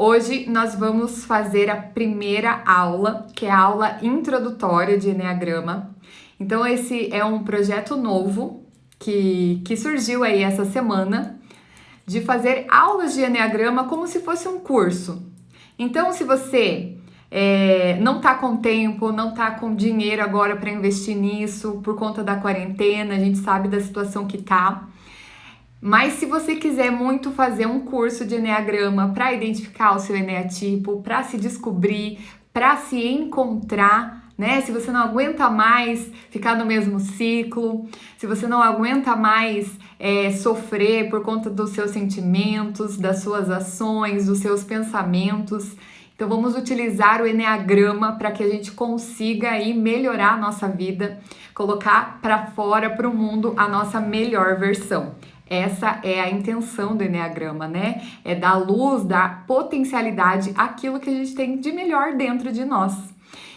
Hoje nós vamos fazer a primeira aula, que é a aula introdutória de Eneagrama. Então esse é um projeto novo que surgiu aí essa semana, de fazer aulas de Eneagrama como se fosse um curso. Então se você não tá com tempo, não tá com dinheiro agora para investir nisso por conta da quarentena, a gente sabe da situação que tá. Mas se você quiser muito fazer um curso de Eneagrama para identificar o seu eneatipo, para se descobrir, para se encontrar, né? Se você não aguenta mais ficar no mesmo ciclo, se você não aguenta mais sofrer por conta dos seus sentimentos, das suas ações, dos seus pensamentos, então vamos utilizar o Eneagrama para que a gente consiga aí melhorar a nossa vida, colocar para fora, para o mundo, a nossa melhor versão. Essa é a intenção do Eneagrama, né? É dar luz, dar potencialidade àquilo que a gente tem de melhor dentro de nós.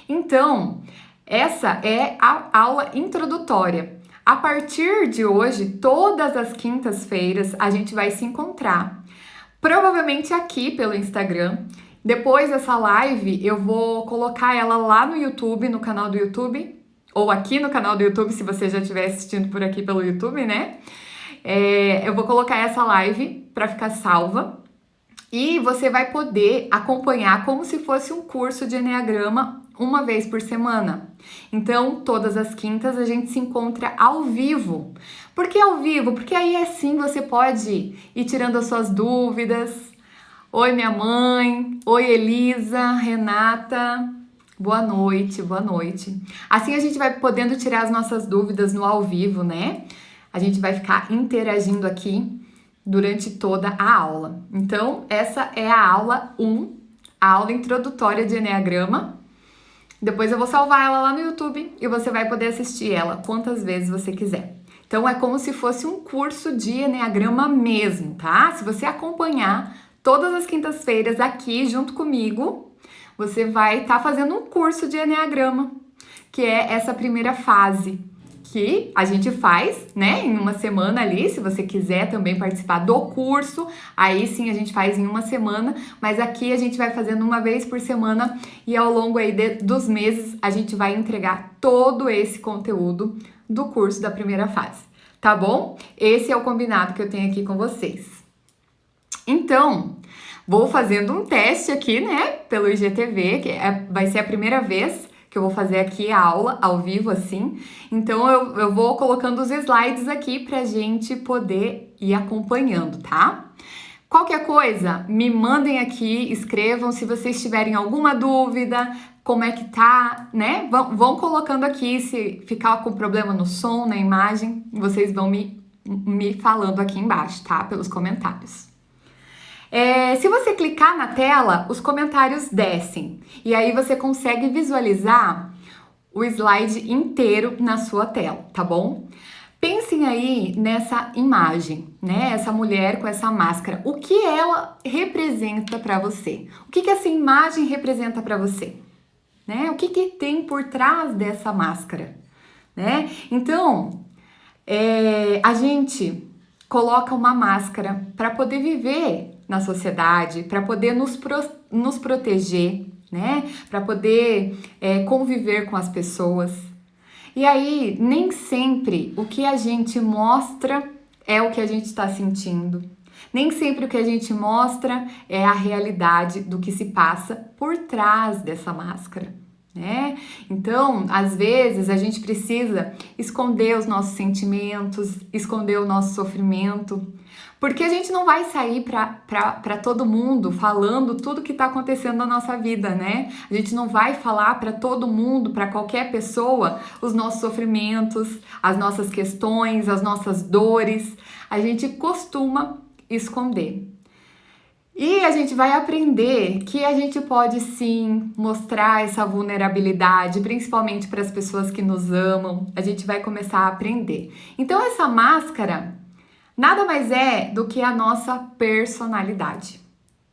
Então, essa é a aula introdutória. A partir de hoje, todas as quintas-feiras, a gente vai se encontrar. Provavelmente aqui pelo Instagram. Depois dessa live, eu vou colocar ela lá no YouTube, no canal do YouTube. Ou aqui no canal do YouTube, se você já estiver assistindo por aqui pelo YouTube, né? Eu vou colocar essa live para ficar salva e você vai poder acompanhar como se fosse um curso de Eneagrama uma vez por semana. Então, todas as quintas a gente se encontra ao vivo. Por que ao vivo? Porque aí assim você pode ir tirando as suas dúvidas. Oi, minha mãe. Oi, Elisa, Renata. Boa noite, boa noite. Assim a gente vai podendo tirar as nossas dúvidas no ao vivo, né? A gente vai ficar interagindo aqui durante toda a aula. Então, essa é a aula 1, a aula introdutória de Eneagrama. Depois eu vou salvar ela lá no YouTube e você vai poder assistir ela quantas vezes você quiser. Então, é como se fosse um curso de Eneagrama mesmo, tá? Se você acompanhar todas as quintas-feiras aqui junto comigo, você vai estar fazendo um curso de Eneagrama, que é essa primeira fase, que a gente faz, né, em uma semana ali. Se você quiser também participar do curso, aí sim a gente faz em uma semana, mas aqui a gente vai fazendo uma vez por semana e ao longo aí dos meses a gente vai entregar todo esse conteúdo do curso da primeira fase, tá bom? Esse é o combinado que eu tenho aqui com vocês. Então, vou fazendo um teste aqui, né, pelo IGTV, que vai ser a primeira vez que eu vou fazer aqui a aula ao vivo assim. Então eu vou colocando os slides aqui pra gente poder ir acompanhando, tá? Qualquer coisa, me mandem aqui, escrevam se vocês tiverem alguma dúvida, como é que tá, né? Vão colocando aqui, se ficar com problema no som, na imagem, vocês vão me falando aqui embaixo, tá? Pelos comentários. Se você clicar na tela, os comentários descem e aí você consegue visualizar o slide inteiro na sua tela, tá bom? Pensem aí nessa imagem, né? Essa mulher com essa máscara. O que ela representa para você? O que essa imagem representa para você? Né? O que tem por trás dessa máscara? Né? Então, a gente coloca uma máscara para poder viver na sociedade, para poder nos proteger, né? Para poder conviver com as pessoas. E aí, nem sempre o que a gente mostra é o que a gente está sentindo. Nem sempre o que a gente mostra é a realidade do que se passa por trás dessa máscara, né? Então, às vezes a gente precisa esconder os nossos sentimentos, esconder o nosso sofrimento, porque a gente não vai sair para todo mundo falando tudo que está acontecendo na nossa vida, né? A gente não vai falar para todo mundo, para qualquer pessoa, os nossos sofrimentos, as nossas questões, as nossas dores. A gente costuma esconder. E a gente vai aprender que a gente pode sim mostrar essa vulnerabilidade, principalmente para as pessoas que nos amam. A gente vai começar a aprender. Então essa máscara nada mais é do que a nossa personalidade,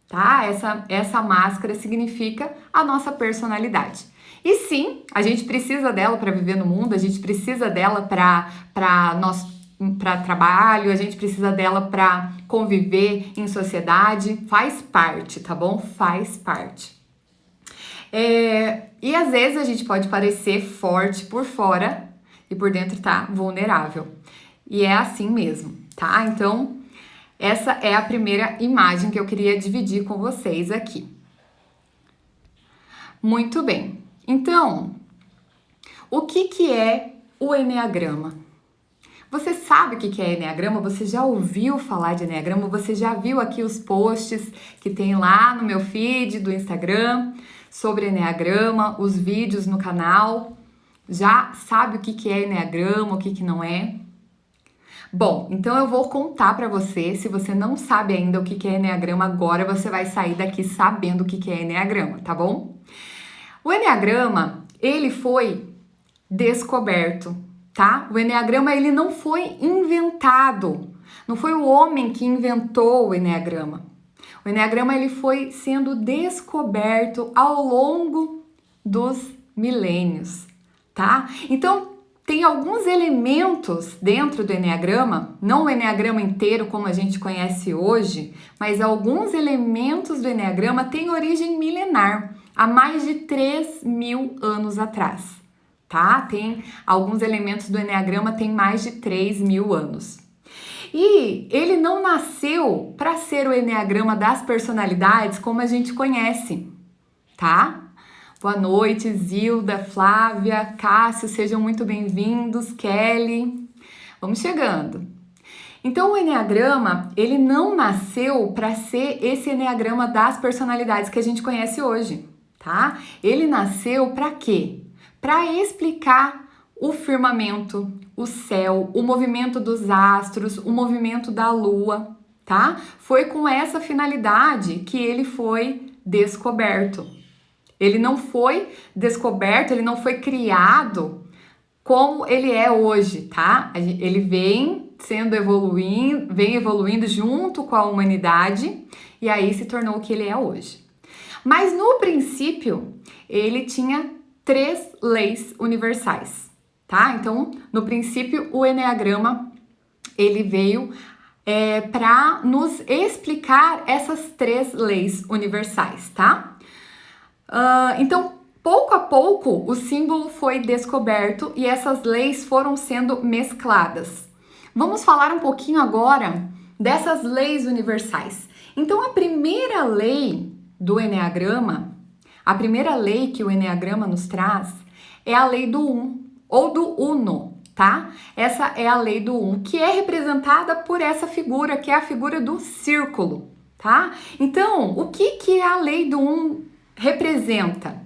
tá? Essa máscara significa a nossa personalidade. E sim, a gente precisa dela para viver no mundo, a gente precisa dela para nós para trabalho, a gente precisa dela para conviver em sociedade, faz parte, tá bom? Faz parte. E às vezes a gente pode parecer forte por fora e por dentro tá vulnerável. E é assim mesmo, tá? Então, essa é a primeira imagem que eu queria dividir com vocês aqui. Muito bem. Então, o que é o Eneagrama? Você sabe o que é Eneagrama? Você já ouviu falar de Eneagrama? Você já viu aqui os posts que tem lá no meu feed do Instagram sobre Eneagrama, os vídeos no canal? Já sabe o que é Eneagrama, o que não é? Bom, então eu vou contar para você. Se você não sabe ainda o que é Eneagrama, agora você vai sair daqui sabendo o que é Eneagrama, tá bom? O Eneagrama, ele foi descoberto, tá? O Eneagrama, ele não foi inventado. Não foi o homem que inventou o Eneagrama. O Eneagrama, ele foi sendo descoberto ao longo dos milênios, tá? Então, tem alguns elementos dentro do Eneagrama, não o Eneagrama inteiro como a gente conhece hoje, mas alguns elementos do Eneagrama têm origem milenar, há mais de 3.000 anos atrás, tá? Tem alguns elementos do Eneagrama tem mais de 3.000 anos. E ele não nasceu para ser o Eneagrama das personalidades como a gente conhece, tá? Boa noite, Zilda, Flávia, Cássio, sejam muito bem-vindos, Kelly. Vamos chegando. Então, o Eneagrama, ele não nasceu para ser esse Eneagrama das personalidades que a gente conhece hoje, tá? Ele nasceu para quê? Para explicar o firmamento, o céu, o movimento dos astros, o movimento da lua, tá? Foi com essa finalidade que ele foi descoberto. Ele não foi descoberto, ele não foi criado como ele é hoje, tá? Ele vem evoluindo junto com a humanidade e aí se tornou o que ele é hoje. Mas no princípio, ele tinha 3 leis universais, tá? Então, no princípio, o Eneagrama, ele veio para nos explicar essas 3 leis universais, tá? Então, pouco a pouco, o símbolo foi descoberto e essas leis foram sendo mescladas. Vamos falar um pouquinho agora dessas leis universais. Então, a primeira lei do Eneagrama, a primeira lei que o Eneagrama nos traz é a lei do 1 ou do Uno, tá? Essa é a lei do 1, que é representada por essa figura, que é a figura do círculo, tá? Então, o que a lei do 1 representa?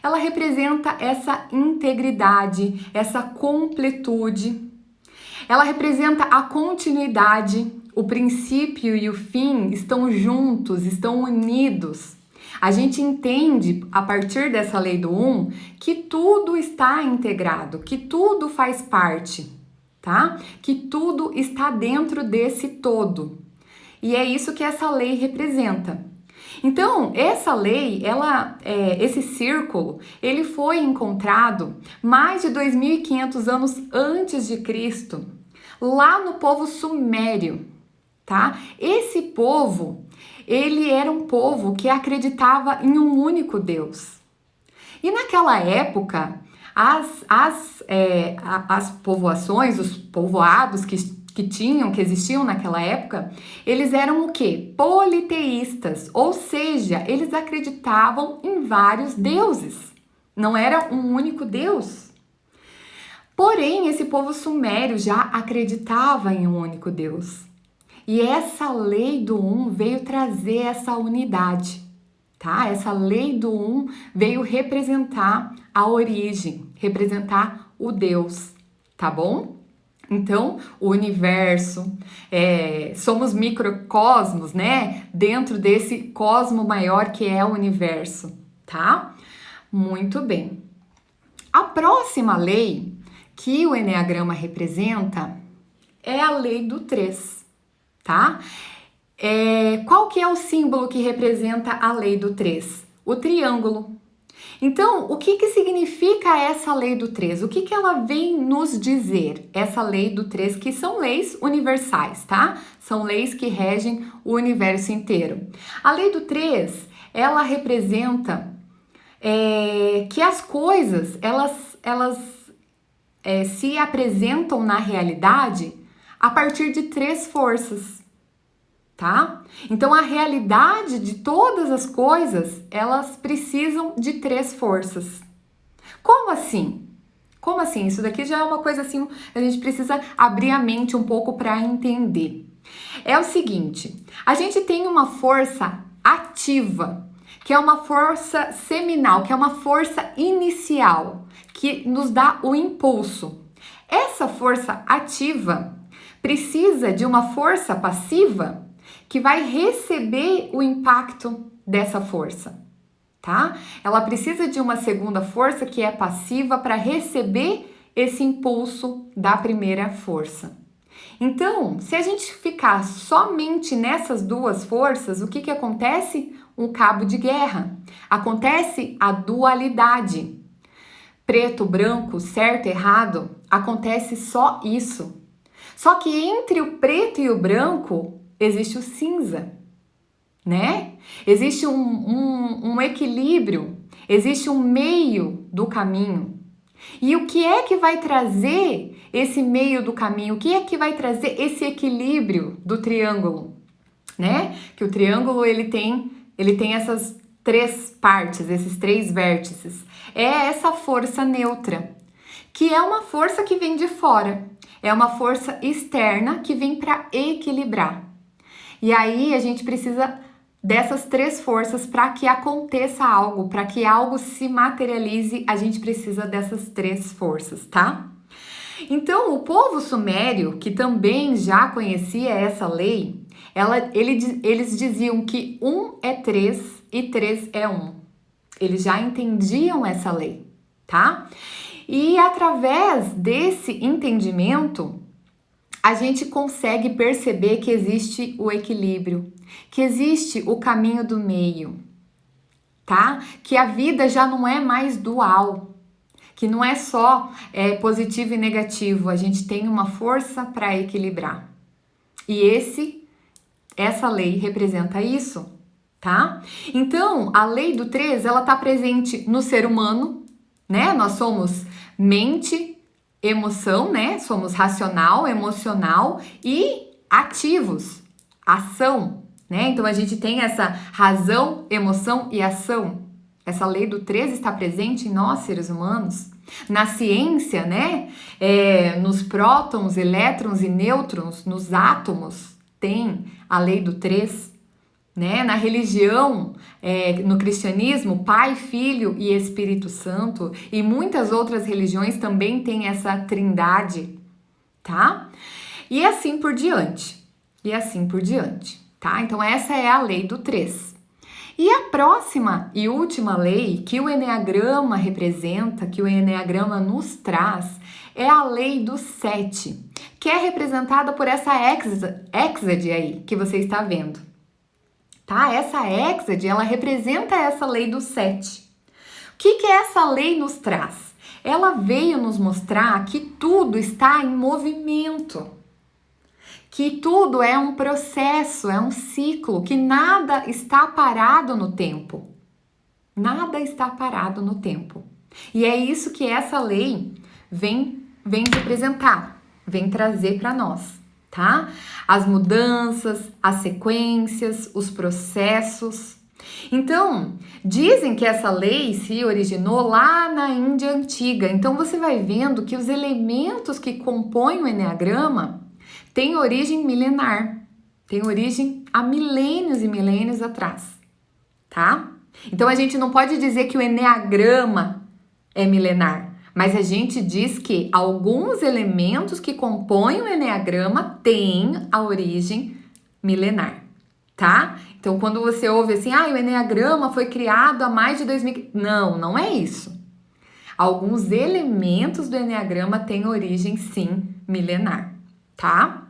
Ela representa essa integridade, essa completude. Ela representa a continuidade. O princípio e o fim estão juntos, estão unidos. A gente entende, a partir dessa lei do 1, que tudo está integrado, que tudo faz parte, tá? Que tudo está dentro desse todo. E é isso que essa lei representa. Então, essa lei, esse círculo, ele foi encontrado mais de 2.500 anos antes de Cristo, lá no povo sumério, tá? Esse povo, ele era um povo que acreditava em um único Deus. E naquela época, as povoações, os povoados que existiam naquela época, eles eram o quê? Politeístas, ou seja, eles acreditavam em vários deuses. Não era um único Deus. Porém, esse povo sumério já acreditava em um único Deus. E essa lei do 1 veio trazer essa unidade, tá? Essa lei do 1 veio representar a origem, representar o Deus, tá bom? Então, o universo, somos microcosmos, né? Dentro desse cosmo maior que é o universo, tá? Muito bem. A próxima lei que o Eneagrama representa é a lei do 3, tá? Qual que é o símbolo que representa a lei do 3? O triângulo. Então, o que significa essa lei do 3? O que ela vem nos dizer? Essa lei do 3, que são leis universais, tá? São leis que regem o universo inteiro. A lei do 3, ela representa que as coisas, elas se apresentam na realidade a partir de 3 forças, tá? Então, a realidade de todas as coisas, elas precisam de 3 forças. Como assim? Como assim? Isso daqui já é uma coisa assim, a gente precisa abrir a mente um pouco para entender. É o seguinte, a gente tem uma força ativa, que é uma força seminal, que é uma força inicial, que nos dá o impulso. Essa força ativa precisa de uma força passiva que vai receber o impacto dessa força, tá? Ela precisa de uma segunda força que é passiva para receber esse impulso da primeira força. Então, se a gente ficar somente nessas 2 forças, o que acontece? Um cabo de guerra. Acontece a dualidade. Preto, branco, certo, errado, acontece só isso. Só que entre o preto e o branco existe o cinza, né? Existe um equilíbrio, existe um meio do caminho. E o que é que vai trazer esse meio do caminho? O que é que vai trazer esse equilíbrio do triângulo, né? Que o triângulo ele tem essas 3 partes, esses 3 vértices. É essa força neutra, que é uma força que vem de fora, é uma força externa que vem para equilibrar. E aí a gente precisa dessas 3 forças para que aconteça algo, para que algo se materialize, a gente precisa dessas 3 forças, tá? Então, o povo sumério, que também já conhecia essa lei, eles diziam que 1 é 3 e 3 é 1. Eles já entendiam essa lei, tá? E através desse entendimento, a gente consegue perceber que existe o equilíbrio, que existe o caminho do meio, tá? Que a vida já não é mais dual, que não é só positivo e negativo, a gente tem uma força para equilibrar. E essa lei representa isso, tá? Então, a lei do 3, ela tá presente no ser humano, né? Nós somos mente, emoção, né? Somos racional, emocional e ativos, ação, né? Então a gente tem essa razão, emoção e ação. Essa lei do 3 está presente em nós, seres humanos. Na ciência, né? Nos prótons, elétrons e nêutrons, nos átomos, tem a lei do 3. Né? Na religião, no cristianismo, Pai, Filho e Espírito Santo, e muitas outras religiões também têm essa trindade, tá? E assim por diante, tá? Então essa é a lei do 3. E a próxima e última lei que o Eneagrama representa, que o Eneagrama nos traz, é a lei do 7, que é representada por essa hexade aí, que você está vendo. Tá? Essa hexade, ela representa essa lei do 7. O que essa lei nos traz? Ela veio nos mostrar que tudo está em movimento, que tudo é um processo, é um ciclo, que nada está parado no tempo. Nada está parado no tempo. E é isso que essa lei vem representar, vem trazer para nós. Tá? As mudanças, as sequências, os processos. Então, dizem que essa lei se originou lá na Índia Antiga. Então, você vai vendo que os elementos que compõem o Eneagrama têm origem milenar, têm origem há milênios e milênios atrás, tá? Então, a gente não pode dizer que o Eneagrama é milenar, mas a gente diz que alguns elementos que compõem o Eneagrama têm a origem milenar, tá? Então, quando você ouve assim, o Eneagrama foi criado há mais de 2000... Não é isso. Alguns elementos do Eneagrama têm origem, sim, milenar, tá?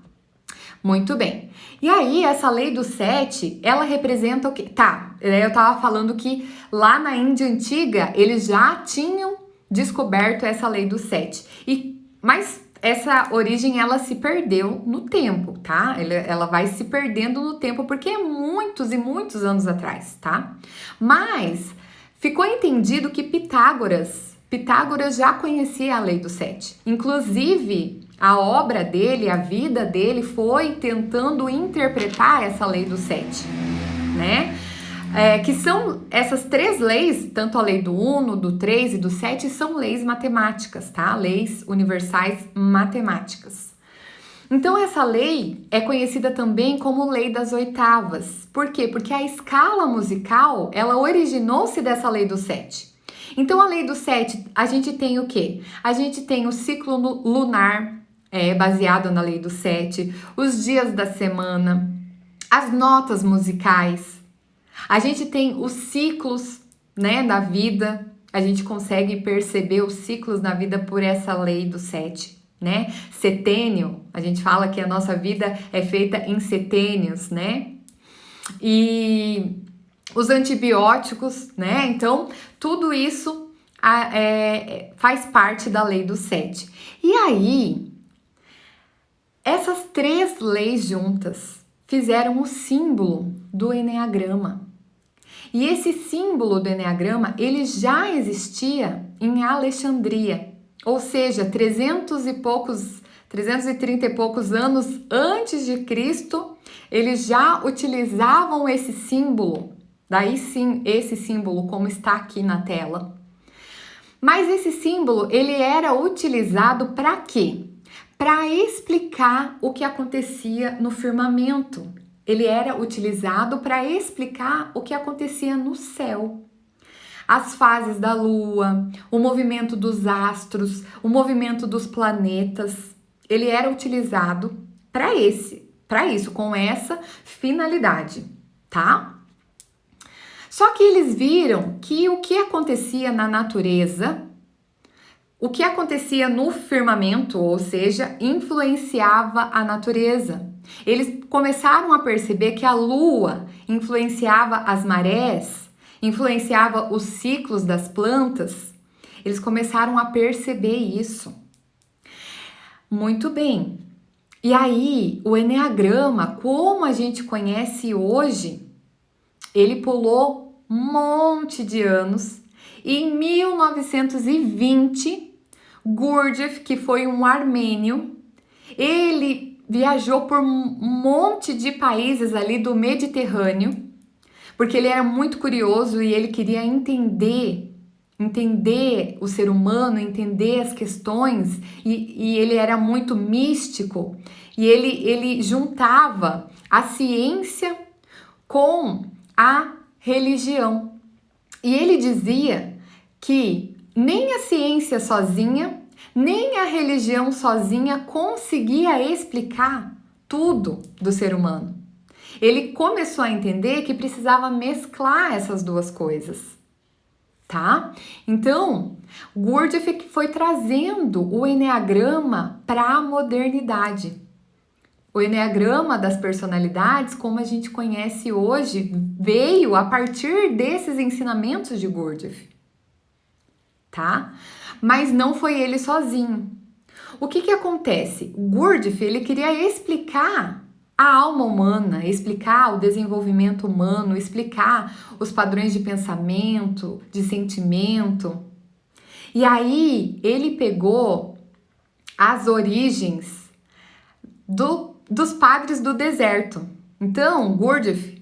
Muito bem. E aí, essa lei do 7, ela representa o quê? Tá, Eu tava falando que lá na Índia Antiga eles já tinham descoberto essa lei do 7. Mas essa origem ela se perdeu no tempo, tá? Ela vai se perdendo no tempo porque é muitos e muitos anos atrás, tá? Mas ficou entendido que Pitágoras já conhecia a lei do 7. Inclusive, a obra dele, a vida dele foi tentando interpretar essa lei do 7, né? Que são essas 3 leis, tanto a lei do 1, do 3 e do 7, são leis matemáticas, tá? Leis universais matemáticas. Então, essa lei é conhecida também como lei das oitavas. Por quê? Porque a escala musical, ela originou-se dessa lei do 7. Então, a lei do 7, a gente tem o quê? A gente tem o ciclo lunar, baseado na lei do 7, os dias da semana, as notas musicais. A gente tem os ciclos, né, da vida, a gente consegue perceber os ciclos na vida por essa lei do 7, né? Setênio, a gente fala que a nossa vida é feita em setênios, né? E os antibióticos, né? Então, tudo isso faz parte da lei do 7. E aí, essas 3 leis juntas fizeram o símbolo do eneagrama. E esse símbolo do eneagrama, ele já existia em Alexandria, ou seja, 330 e poucos anos antes de Cristo, eles já utilizavam esse símbolo. Daí sim, esse símbolo como está aqui na tela. Mas esse símbolo, ele era utilizado para quê? Para explicar o que acontecia no firmamento. Ele era utilizado para explicar o que acontecia no céu. As fases da lua, o movimento dos astros, o movimento dos planetas. Ele era utilizado para isso, com essa finalidade, tá? Só que eles viram que o que acontecia na natureza, o que acontecia no firmamento, ou seja, influenciava a natureza. Eles começaram a perceber que a lua influenciava as marés, influenciava os ciclos das plantas. Eles começaram a perceber isso. Muito bem. E aí, o eneagrama, como a gente conhece hoje, ele pulou um monte de anos. E em 1920, Gurdjieff, que foi um armênio, ele viajou por um monte de países ali do Mediterrâneo, porque ele era muito curioso e ele queria entender o ser humano, entender as questões, e ele era muito místico, e ele juntava a ciência com a religião. E ele dizia que nem a ciência sozinha, nem a religião sozinha conseguia explicar tudo do ser humano. Ele começou a entender que precisava mesclar essas duas coisas, tá? Então, Gurdjieff foi trazendo o eneagrama para a modernidade. O eneagrama das personalidades, como a gente conhece hoje, veio a partir desses ensinamentos de Gurdjieff, tá? Mas não foi ele sozinho. O que acontece? Gurdjieff, ele queria explicar a alma humana, explicar o desenvolvimento humano, explicar os padrões de pensamento, de sentimento. E aí, ele pegou as origens dos padres do deserto. Então, Gurdjieff,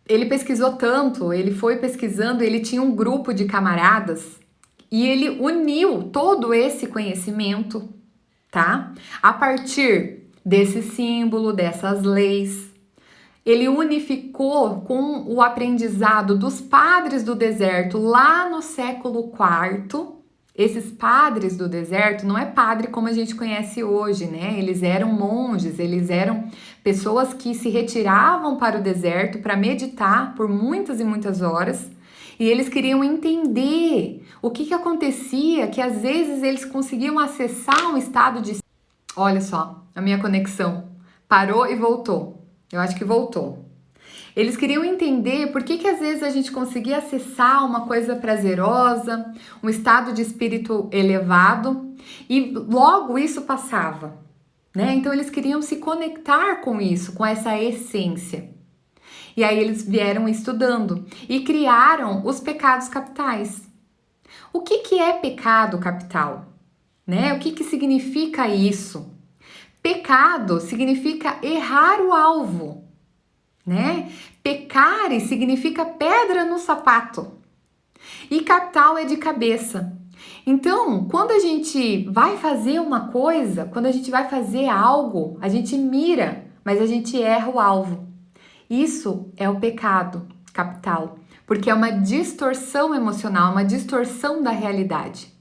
ele pesquisou tanto, ele foi pesquisando, ele tinha um grupo de camaradas e ele uniu todo esse conhecimento, tá? A partir desse símbolo, dessas leis. Ele unificou com o aprendizado dos padres do deserto lá no século IV. Esses padres do deserto não é padre como a gente conhece hoje, né? Eles eram monges, eles eram pessoas que se retiravam para o deserto para meditar por muitas e muitas horas. E eles queriam entender o que acontecia, que às vezes eles conseguiam acessar um estado de... Olha só, a minha conexão parou e voltou. Eu acho que voltou. Eles queriam entender por que que às vezes a gente conseguia acessar uma coisa prazerosa, um estado de espírito elevado e logo isso passava, né? Então eles queriam se conectar com isso, com essa essência. E aí eles vieram estudando e criaram os pecados capitais. O que que é pecado capital? Né? O que que significa isso? Pecado significa errar o alvo, né? Pecare significa pedra no sapato. E capital é de cabeça. Então, quando a gente vai fazer uma coisa, quando a gente vai fazer algo, a gente mira, mas a gente erra o alvo. Isso é o pecado capital, porque é uma distorção emocional, uma distorção da realidade.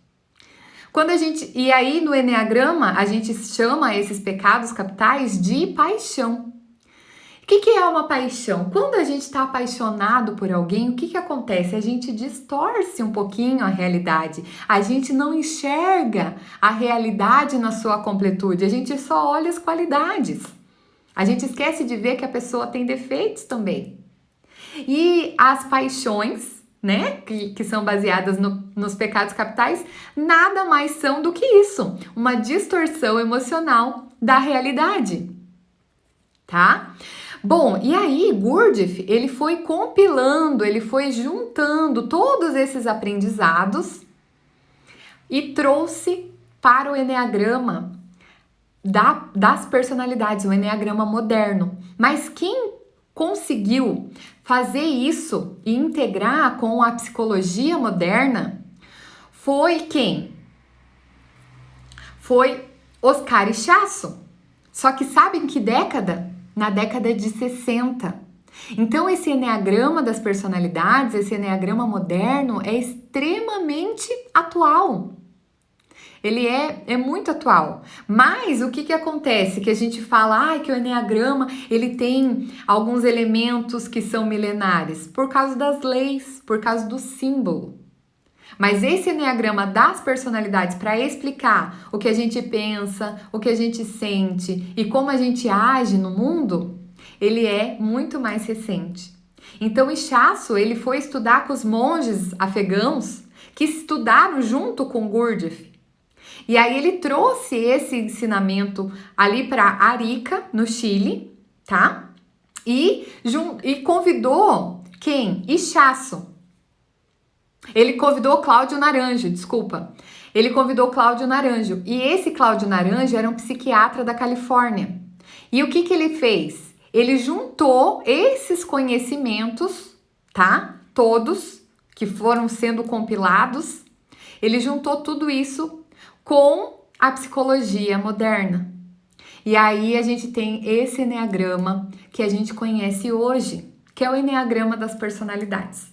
E aí no Eneagrama a gente chama esses pecados capitais de paixão. O que é uma paixão? Quando a gente está apaixonado por alguém, o que acontece? A gente distorce um pouquinho a realidade. A gente não enxerga a realidade na sua completude. A gente só olha as qualidades. A gente esquece de ver que a pessoa tem defeitos também. E as paixões, né, que são baseadas nos pecados capitais, nada mais são do que isso, uma distorção emocional da realidade, tá? Bom, e aí Gurdjieff, ele foi compilando, ele foi juntando todos esses aprendizados e trouxe para o Eneagrama das personalidades, o Eneagrama moderno. Mas quem conseguiu fazer isso e integrar com a psicologia moderna foi quem? Foi Oscar Ichaço. Só que sabe em que década? Na década de 60. Então esse Eneagrama das personalidades, esse Eneagrama moderno é extremamente atual. Ele é muito atual. Mas o que acontece? Que a gente fala que o Eneagrama ele tem alguns elementos que são milenares por causa das leis, por causa do símbolo. Mas esse Eneagrama das personalidades para explicar o que a gente pensa, o que a gente sente e como a gente age no mundo, ele é muito mais recente. Então Ichaço, ele foi estudar com os monges afegãos que estudaram junto com Gurdjieff. E aí ele trouxe esse ensinamento ali para Arica, no Chile, tá? E convidou quem? Ichaço. Ele convidou Cláudio Naranjo, desculpa. Ele convidou Cláudio Naranjo. E esse Cláudio Naranjo era um psiquiatra da Califórnia. E o que ele fez? Ele juntou esses conhecimentos, tá? Todos que foram sendo compilados. Ele juntou tudo isso com a psicologia moderna. E aí a gente tem esse Eneagrama que a gente conhece hoje, que é o Eneagrama das personalidades,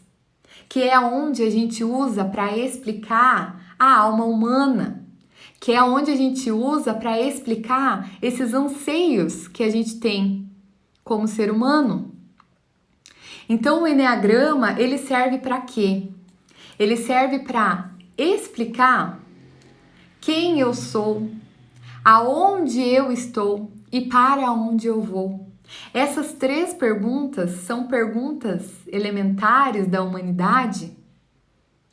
que é onde a gente usa para explicar a alma humana, que é onde a gente usa para explicar esses anseios que a gente tem como ser humano. Então o Eneagrama, ele serve para quê? Ele serve para explicar quem eu sou, aonde eu estou e para onde eu vou. Essas 3 perguntas são perguntas elementares da humanidade,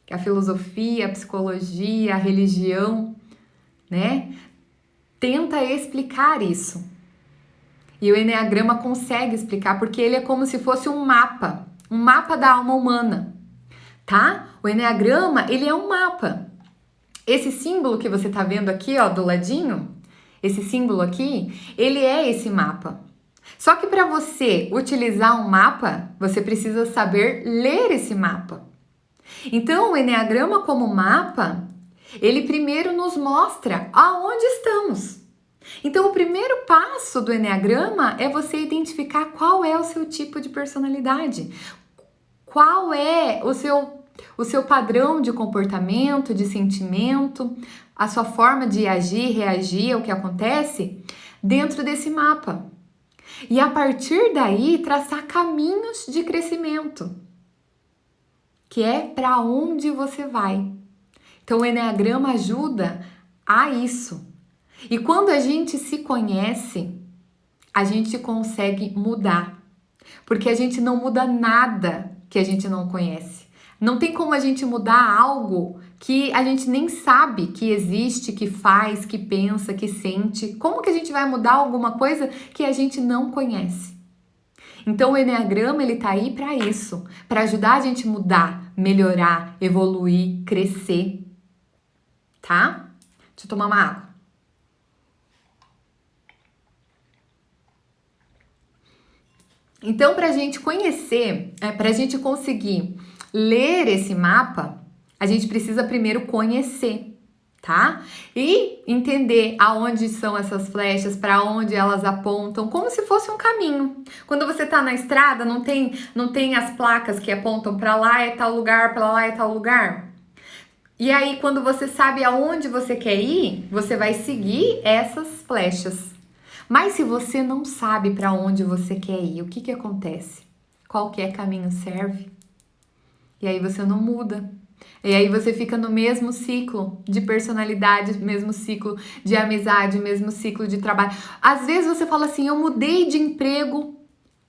que a filosofia, a psicologia, a religião, né, tenta explicar isso. E o Eneagrama consegue explicar, porque ele é como se fosse um mapa da alma humana, tá? O Eneagrama, ele é um mapa. Esse símbolo que você tá vendo aqui, ó, do ladinho, esse símbolo aqui, ele é esse mapa. Só que para você utilizar um mapa, você precisa saber ler esse mapa. Então, o Eneagrama como mapa, ele primeiro nos mostra aonde estamos. Então, o primeiro passo do Eneagrama é você identificar qual é o seu tipo de personalidade, qual é o seu padrão de comportamento, de sentimento, a sua forma de agir, reagir ao que acontece dentro desse mapa. E a partir daí, traçar caminhos de crescimento, que é para onde você vai. Então, o Eneagrama ajuda a isso. E quando a gente se conhece, a gente consegue mudar. Porque a gente não muda nada que a gente não conhece. Não tem como a gente mudar algo que a gente nem sabe que existe, que faz, que pensa, que sente. Como que a gente vai mudar alguma coisa que a gente não conhece? Então o Enneagrama, ele tá aí para isso, para ajudar a gente a mudar, melhorar, evoluir, crescer, tá? Deixa eu tomar uma água. Então, para a gente conhecer, para a gente conseguir ler esse mapa, a gente precisa primeiro conhecer, tá? E entender aonde são essas flechas, para onde elas apontam, como se fosse um caminho. Quando você tá na estrada, não tem as placas que apontam para lá é tal lugar, para lá é tal lugar. E aí, quando você sabe aonde você quer ir, você vai seguir essas flechas. Mas se você não sabe para onde você quer ir, o que que acontece? Qualquer caminho serve. E aí você não muda. E aí você fica no mesmo ciclo de personalidade, mesmo ciclo de amizade, mesmo ciclo de trabalho. Às vezes você fala assim, eu mudei de emprego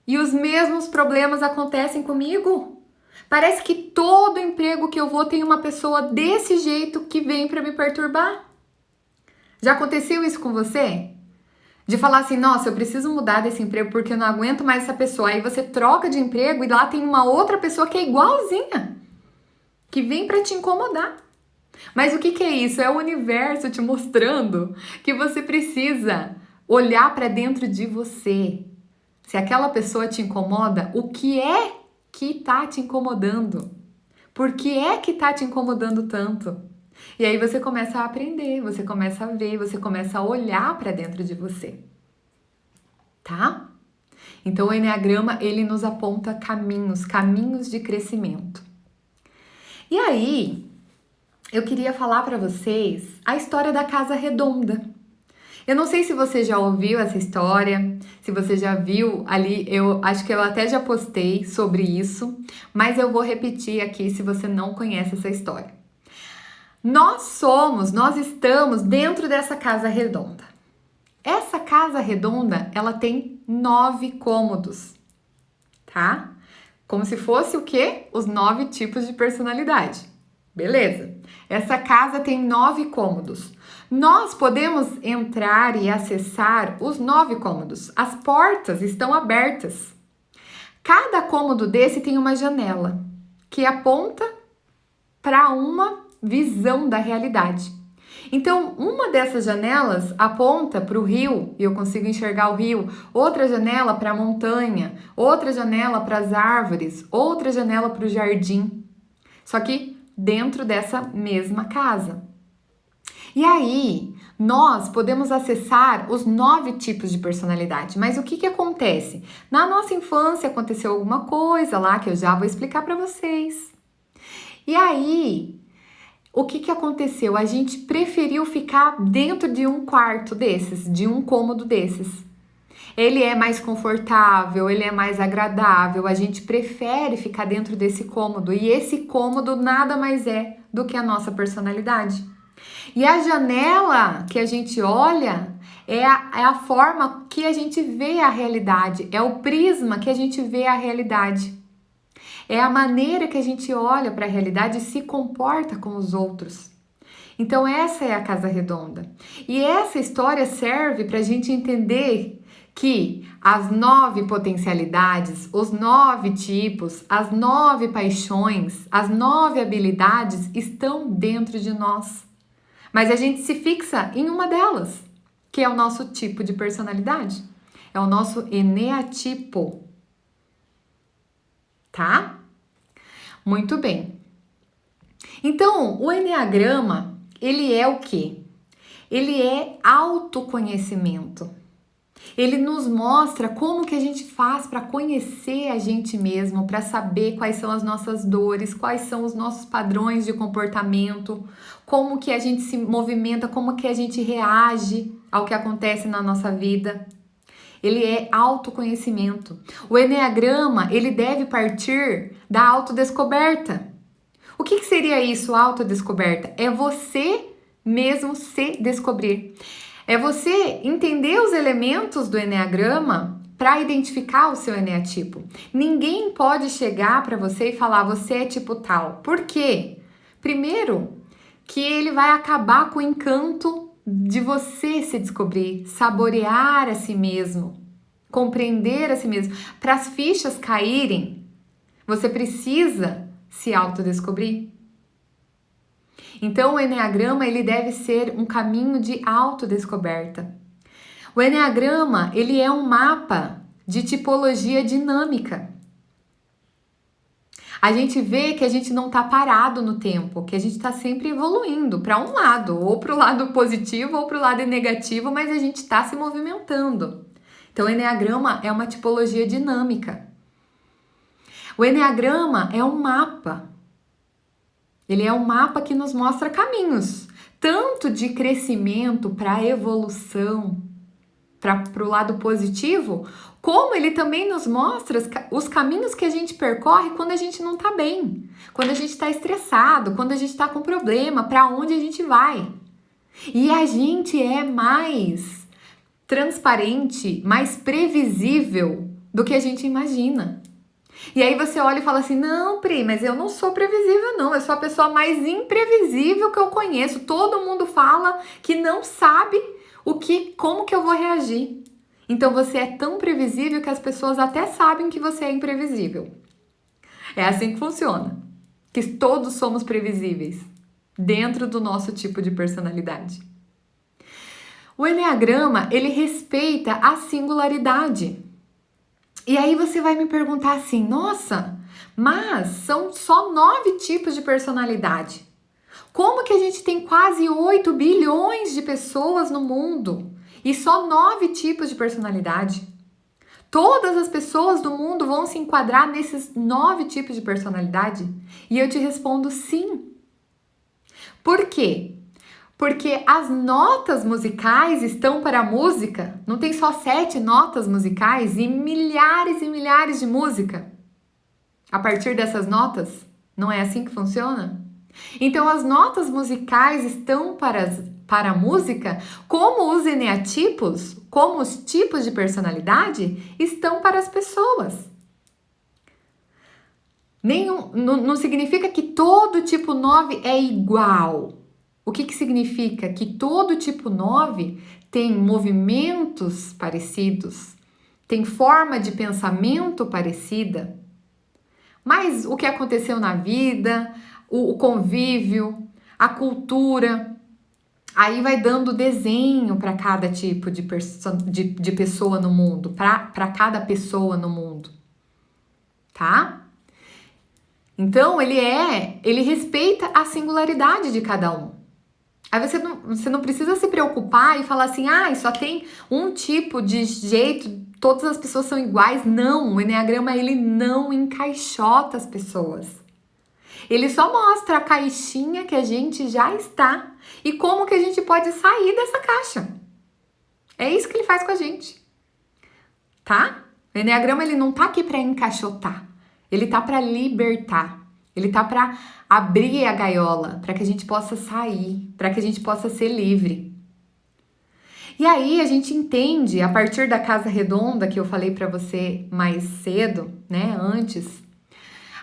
e os mesmos problemas acontecem comigo. Parece que todo emprego que eu vou tem uma pessoa desse jeito que vem para me perturbar. Já aconteceu isso com você? De falar assim, nossa, eu preciso mudar desse emprego porque eu não aguento mais essa pessoa. Aí você troca de emprego e lá tem uma outra pessoa que é igualzinha, que vem para te incomodar. Mas o que que é isso? É o universo te mostrando que você precisa olhar para dentro de você. Se aquela pessoa te incomoda, o que é que tá te incomodando? Por que é que tá te incomodando tanto? E aí você começa a aprender, você começa a ver, você começa a olhar para dentro de você, tá? Então o Enneagrama, ele nos aponta caminhos de crescimento. E aí, eu queria falar para vocês a história da Casa Redonda. Eu não sei se você já ouviu essa história, se você já viu ali, eu acho que eu até já postei sobre isso, mas eu vou repetir aqui se você não conhece essa história. Nós estamos dentro dessa casa redonda. Essa casa redonda, ela tem 9 cômodos, tá? Como se fosse o quê? Os 9 tipos de personalidade. Beleza? Essa casa tem 9 cômodos. Nós podemos entrar e acessar os 9 cômodos. As portas estão abertas. Cada cômodo desse tem uma janela que aponta para uma visão da realidade. Então, uma dessas janelas aponta para o rio e eu consigo enxergar o rio, outra janela para a montanha, outra janela para as árvores, outra janela para o jardim. Só que dentro dessa mesma casa. E aí, nós podemos acessar os 9 tipos de personalidade. Mas o que que acontece? Na nossa infância aconteceu alguma coisa lá que eu já vou explicar para vocês. E aí, o que que aconteceu? A gente preferiu ficar dentro de um quarto desses, de um cômodo desses. Ele é mais confortável, ele é mais agradável, a gente prefere ficar dentro desse cômodo. E esse cômodo nada mais é do que a nossa personalidade. E a janela que a gente olha é a forma que a gente vê a realidade, é o prisma que a gente vê a realidade. É a maneira que a gente olha para a realidade e se comporta com os outros. Então essa é a casa redonda. E essa história serve para a gente entender que as 9 potencialidades, os 9 tipos, as 9 paixões, as 9 habilidades estão dentro de nós. Mas a gente se fixa em uma delas, que é o nosso tipo de personalidade. É o nosso eneatipo. Tá? Muito bem. Então, o Enneagrama, ele é o quê? Ele é autoconhecimento. Ele nos mostra como que a gente faz para conhecer a gente mesmo, para saber quais são as nossas dores, quais são os nossos padrões de comportamento, como que a gente se movimenta, como que a gente reage ao que acontece na nossa vida. Ele é autoconhecimento. O Enneagrama, ele deve partir da autodescoberta. O que seria isso, autodescoberta? É você mesmo se descobrir. É você entender os elementos do Enneagrama para identificar o seu eneatipo. Ninguém pode chegar para você e falar você é tipo tal. Por quê? Primeiro, que ele vai acabar com o encanto de você se descobrir, saborear a si mesmo, compreender a si mesmo. Para as fichas caírem, você precisa se autodescobrir. Então, o Eneagrama, ele deve ser um caminho de autodescoberta. O Eneagrama, ele é um mapa de tipologia dinâmica. A gente vê que a gente não está parado no tempo, que a gente está sempre evoluindo para um lado, ou para o lado positivo ou para o lado negativo, mas a gente está se movimentando. Então, o Eneagrama é uma tipologia dinâmica. O Eneagrama é um mapa. Ele é um mapa que nos mostra caminhos, tanto de crescimento para evolução, para o lado positivo, como ele também nos mostra os caminhos que a gente percorre quando a gente não está bem, quando a gente está estressado, quando a gente está com problema, para onde a gente vai. E a gente é mais transparente, mais previsível do que a gente imagina. E aí você olha e fala assim, não, Pri, mas eu não sou previsível não, eu sou a pessoa mais imprevisível que eu conheço. Todo mundo fala que não sabe como que eu vou reagir. Então você é tão previsível que as pessoas até sabem que você é imprevisível. É assim que funciona, que todos somos previsíveis dentro do nosso tipo de personalidade. O Eneagrama, ele respeita a singularidade. E aí você vai me perguntar assim, nossa, mas são só 9 tipos de personalidade. Como que a gente tem quase 8 bilhões de pessoas no mundo e só 9 tipos de personalidade? Todas as pessoas do mundo vão se enquadrar nesses 9 tipos de personalidade? E eu te respondo sim. Por quê? Porque as notas musicais estão para a música, não tem só 7 notas musicais e milhares de música. A partir dessas notas, não é assim que funciona? Então as notas musicais estão para a música, como os eneatipos, como os tipos de personalidade, estão para as pessoas. Não significa que todo tipo 9 é igual. O que significa? Que todo tipo 9 tem movimentos parecidos, tem forma de pensamento parecida, mas o que aconteceu na vida, o convívio, a cultura, aí vai dando desenho para cada tipo de pessoa no mundo, para cada pessoa no mundo, tá? Então, ele respeita a singularidade de cada um. Aí você não precisa se preocupar e falar assim, só tem um tipo de jeito, todas as pessoas são iguais. Não, o Eneagrama, ele não encaixota as pessoas. Ele só mostra a caixinha que a gente já está e como que a gente pode sair dessa caixa. É isso que ele faz com a gente, tá? O Eneagrama, ele não tá aqui para encaixotar, ele tá para libertar. Ele tá para abrir a gaiola, para que a gente possa sair, para que a gente possa ser livre. E aí a gente entende, a partir da casa redonda que eu falei para você mais cedo, né, antes,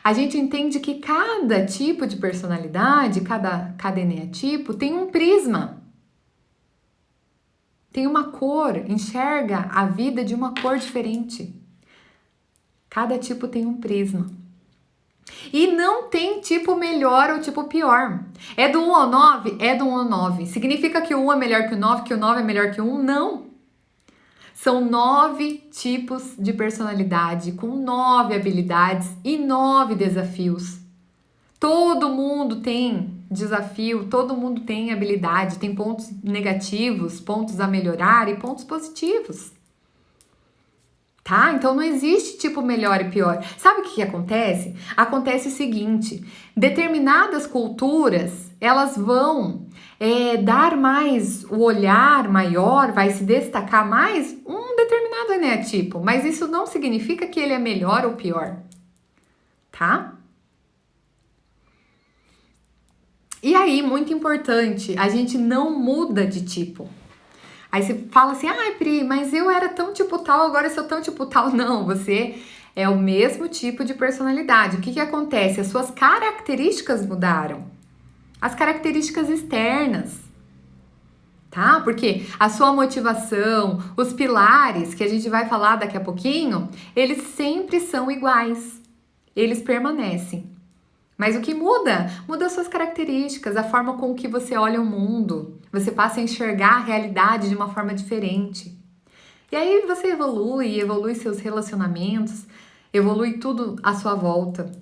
a gente entende que cada tipo de personalidade, cada eneatipo tem um prisma. Tem uma cor, enxerga a vida de uma cor diferente. Cada tipo tem um prisma. E não tem tipo melhor ou tipo pior. É do 1 ao 9? É do 1 ao 9. Significa que o 1 é melhor que o 9 é melhor que o 1? Não. São 9 tipos de personalidade, com 9 habilidades e 9 desafios. Todo mundo tem desafio, todo mundo tem habilidade, tem pontos negativos, pontos a melhorar e pontos positivos. Tá? Então não existe tipo melhor e pior. Sabe o que acontece? Acontece o seguinte, determinadas culturas, elas vão dar mais o olhar maior, vai se destacar mais um determinado eneatipo, mas isso não significa que ele é melhor ou pior, tá? E aí, muito importante, a gente não muda de tipo. Aí você fala assim, ai Pri, mas eu era tão tipo tal, agora eu sou tão tipo tal. Não, você é o mesmo tipo de personalidade. O que acontece? As suas características mudaram. As características externas, tá? Porque a sua motivação, os pilares, que a gente vai falar daqui a pouquinho, eles sempre são iguais. Eles permanecem. Mas o que muda? Muda as suas características, a forma com que você olha o mundo. Você passa a enxergar a realidade de uma forma diferente. E aí você evolui seus relacionamentos, evolui tudo à sua volta.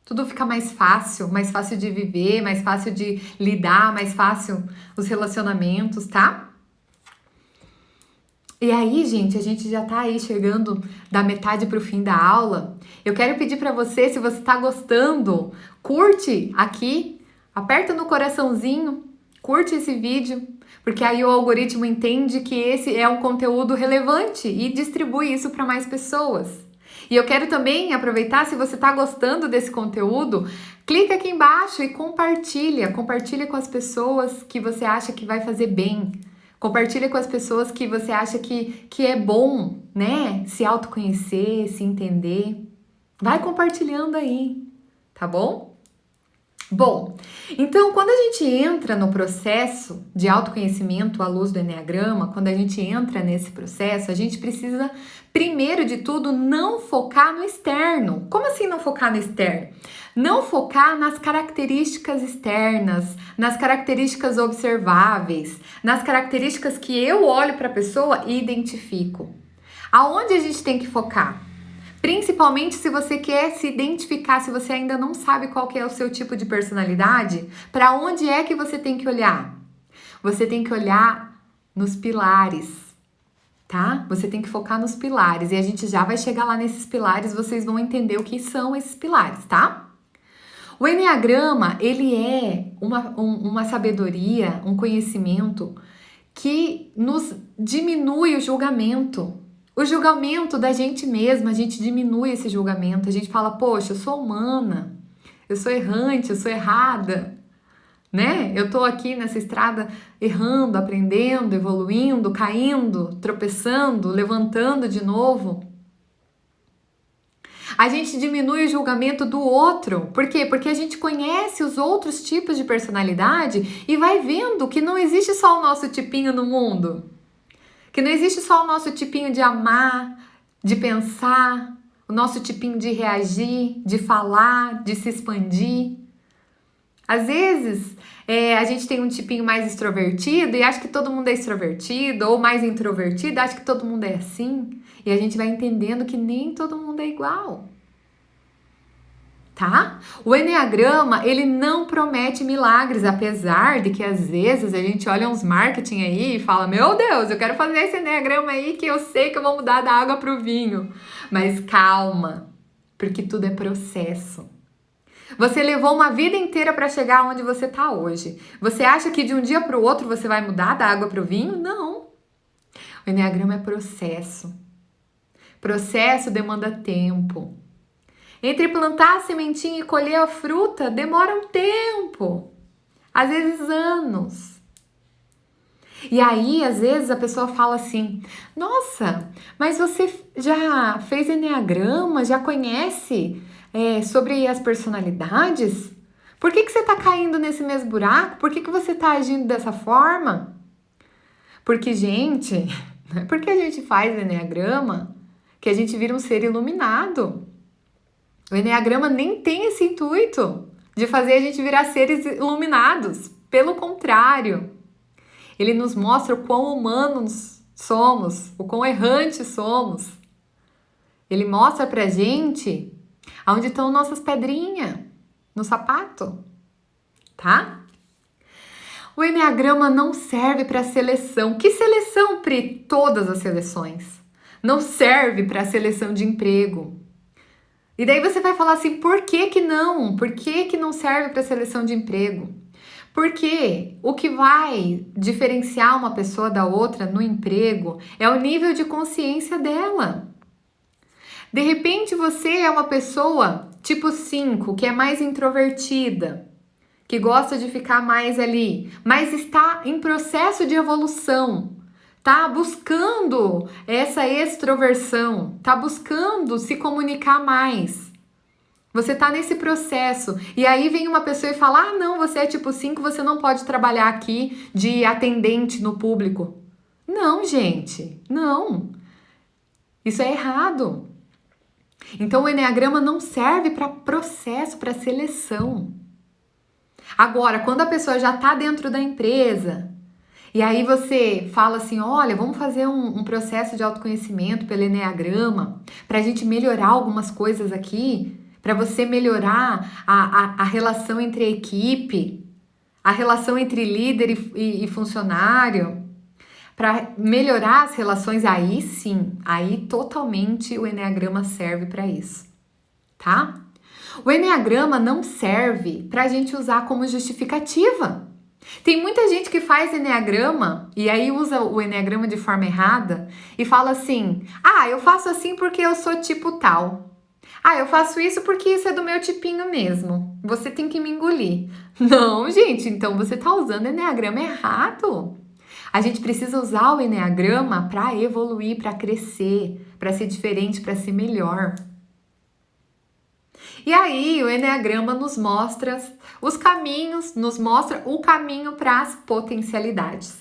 Tudo fica mais fácil de viver, mais fácil de lidar, mais fácil os relacionamentos, tá? E aí, gente, a gente já tá aí chegando da metade pro fim da aula. Eu quero pedir para você, se você tá gostando, curte aqui, aperta no coraçãozinho, curte esse vídeo, porque aí o algoritmo entende que esse é um conteúdo relevante e distribui isso para mais pessoas. E eu quero também aproveitar, se você tá gostando desse conteúdo, clica aqui embaixo e compartilha com as pessoas que você acha que vai fazer bem. Compartilha com as pessoas que você acha que é bom, né? Se autoconhecer, se entender. Vai compartilhando aí, tá bom? Bom, então quando a gente entra no processo de autoconhecimento à luz do Eneagrama, quando a gente entra nesse processo, a gente precisa, primeiro de tudo, não focar no externo. Como assim não focar no externo? Não focar nas características externas, nas características observáveis, nas características que eu olho para a pessoa e identifico. Aonde a gente tem que focar? Principalmente se você quer se identificar, se você ainda não sabe qual que é o seu tipo de personalidade, para onde é que você tem que olhar? Você tem que olhar nos pilares, tá? Você tem que focar nos pilares e a gente já vai chegar lá nesses pilares, vocês vão entender o que são esses pilares, tá? O Eneagrama, ele é uma sabedoria, um conhecimento que nos diminui o julgamento. O julgamento da gente mesma, a gente diminui esse julgamento. A gente fala, poxa, eu sou humana, eu sou errante, eu sou errada, né? Eu tô aqui nessa estrada errando, aprendendo, evoluindo, caindo, tropeçando, levantando de novo. A gente diminui o julgamento do outro. Por quê? Porque a gente conhece os outros tipos de personalidade e vai vendo que não existe só o nosso tipinho no mundo. Que não existe só o nosso tipinho de amar, de pensar, o nosso tipinho de reagir, de falar, de se expandir. Às vezes, a gente tem um tipinho mais extrovertido e acha que todo mundo é extrovertido, ou mais introvertido, acha que todo mundo é assim. E a gente vai entendendo que nem todo mundo é igual. Tá? O Eneagrama, ele não promete milagres, apesar de que às vezes a gente olha uns marketing aí e fala, meu Deus, eu quero fazer esse Eneagrama aí que eu sei que eu vou mudar da água pro vinho. Mas calma, porque tudo é processo. Você levou uma vida inteira para chegar onde você tá hoje. Você acha que de um dia pro outro você vai mudar da água pro vinho? Não. O Eneagrama é processo. Processo demanda tempo. Entre plantar a sementinha e colher a fruta, demora um tempo. Às vezes anos. E aí, às vezes, a pessoa fala assim, nossa, mas você já fez Eneagrama, já conhece sobre as personalidades? Por que você está caindo nesse mesmo buraco? Por que você está agindo dessa forma? Porque, gente, não é porque a gente faz Eneagrama que a gente vira um ser iluminado. O Eneagrama nem tem esse intuito de fazer a gente virar seres iluminados. Pelo contrário, ele nos mostra o quão humanos somos, o quão errantes somos. Ele mostra pra gente onde estão nossas pedrinhas no sapato, tá? O Eneagrama não serve para seleção. Que seleção, Pri? Todas as seleções. Não serve para seleção de emprego. E daí você vai falar assim, por que que não? Por que que não serve para seleção de emprego? Porque o que vai diferenciar uma pessoa da outra no emprego é o nível de consciência dela. De repente você é uma pessoa tipo 5, que é mais introvertida, que gosta de ficar mais ali, mas está em processo de evolução. tá buscando essa extroversão, tá buscando se comunicar mais. Você tá nesse processo. E aí vem uma pessoa e fala: ah, não, você é tipo 5, você não pode trabalhar aqui de atendente no público. Não, gente, não. Isso é errado. Então o enneagrama não serve para processo, para seleção. Agora, quando a pessoa já tá dentro da empresa, e aí você fala assim: olha, vamos fazer um processo de autoconhecimento pelo enneagrama, para a gente melhorar algumas coisas aqui, para você melhorar a relação entre a equipe, a relação entre líder e funcionário, para melhorar as relações, aí sim, aí totalmente o enneagrama serve para isso, tá? O enneagrama não serve para a gente usar como justificativa. Tem muita gente que faz enneagrama e aí usa o enneagrama de forma errada e fala assim: ah, eu faço assim porque eu sou tipo tal. Ah, eu faço isso porque isso é do meu tipinho mesmo. Você tem que me engolir. Não, gente, então você tá usando enneagrama errado. A gente precisa usar o enneagrama para evoluir, para crescer, para ser diferente, para ser melhor. E aí, o enneagrama nos mostra os caminhos, nos mostra o caminho para as potencialidades,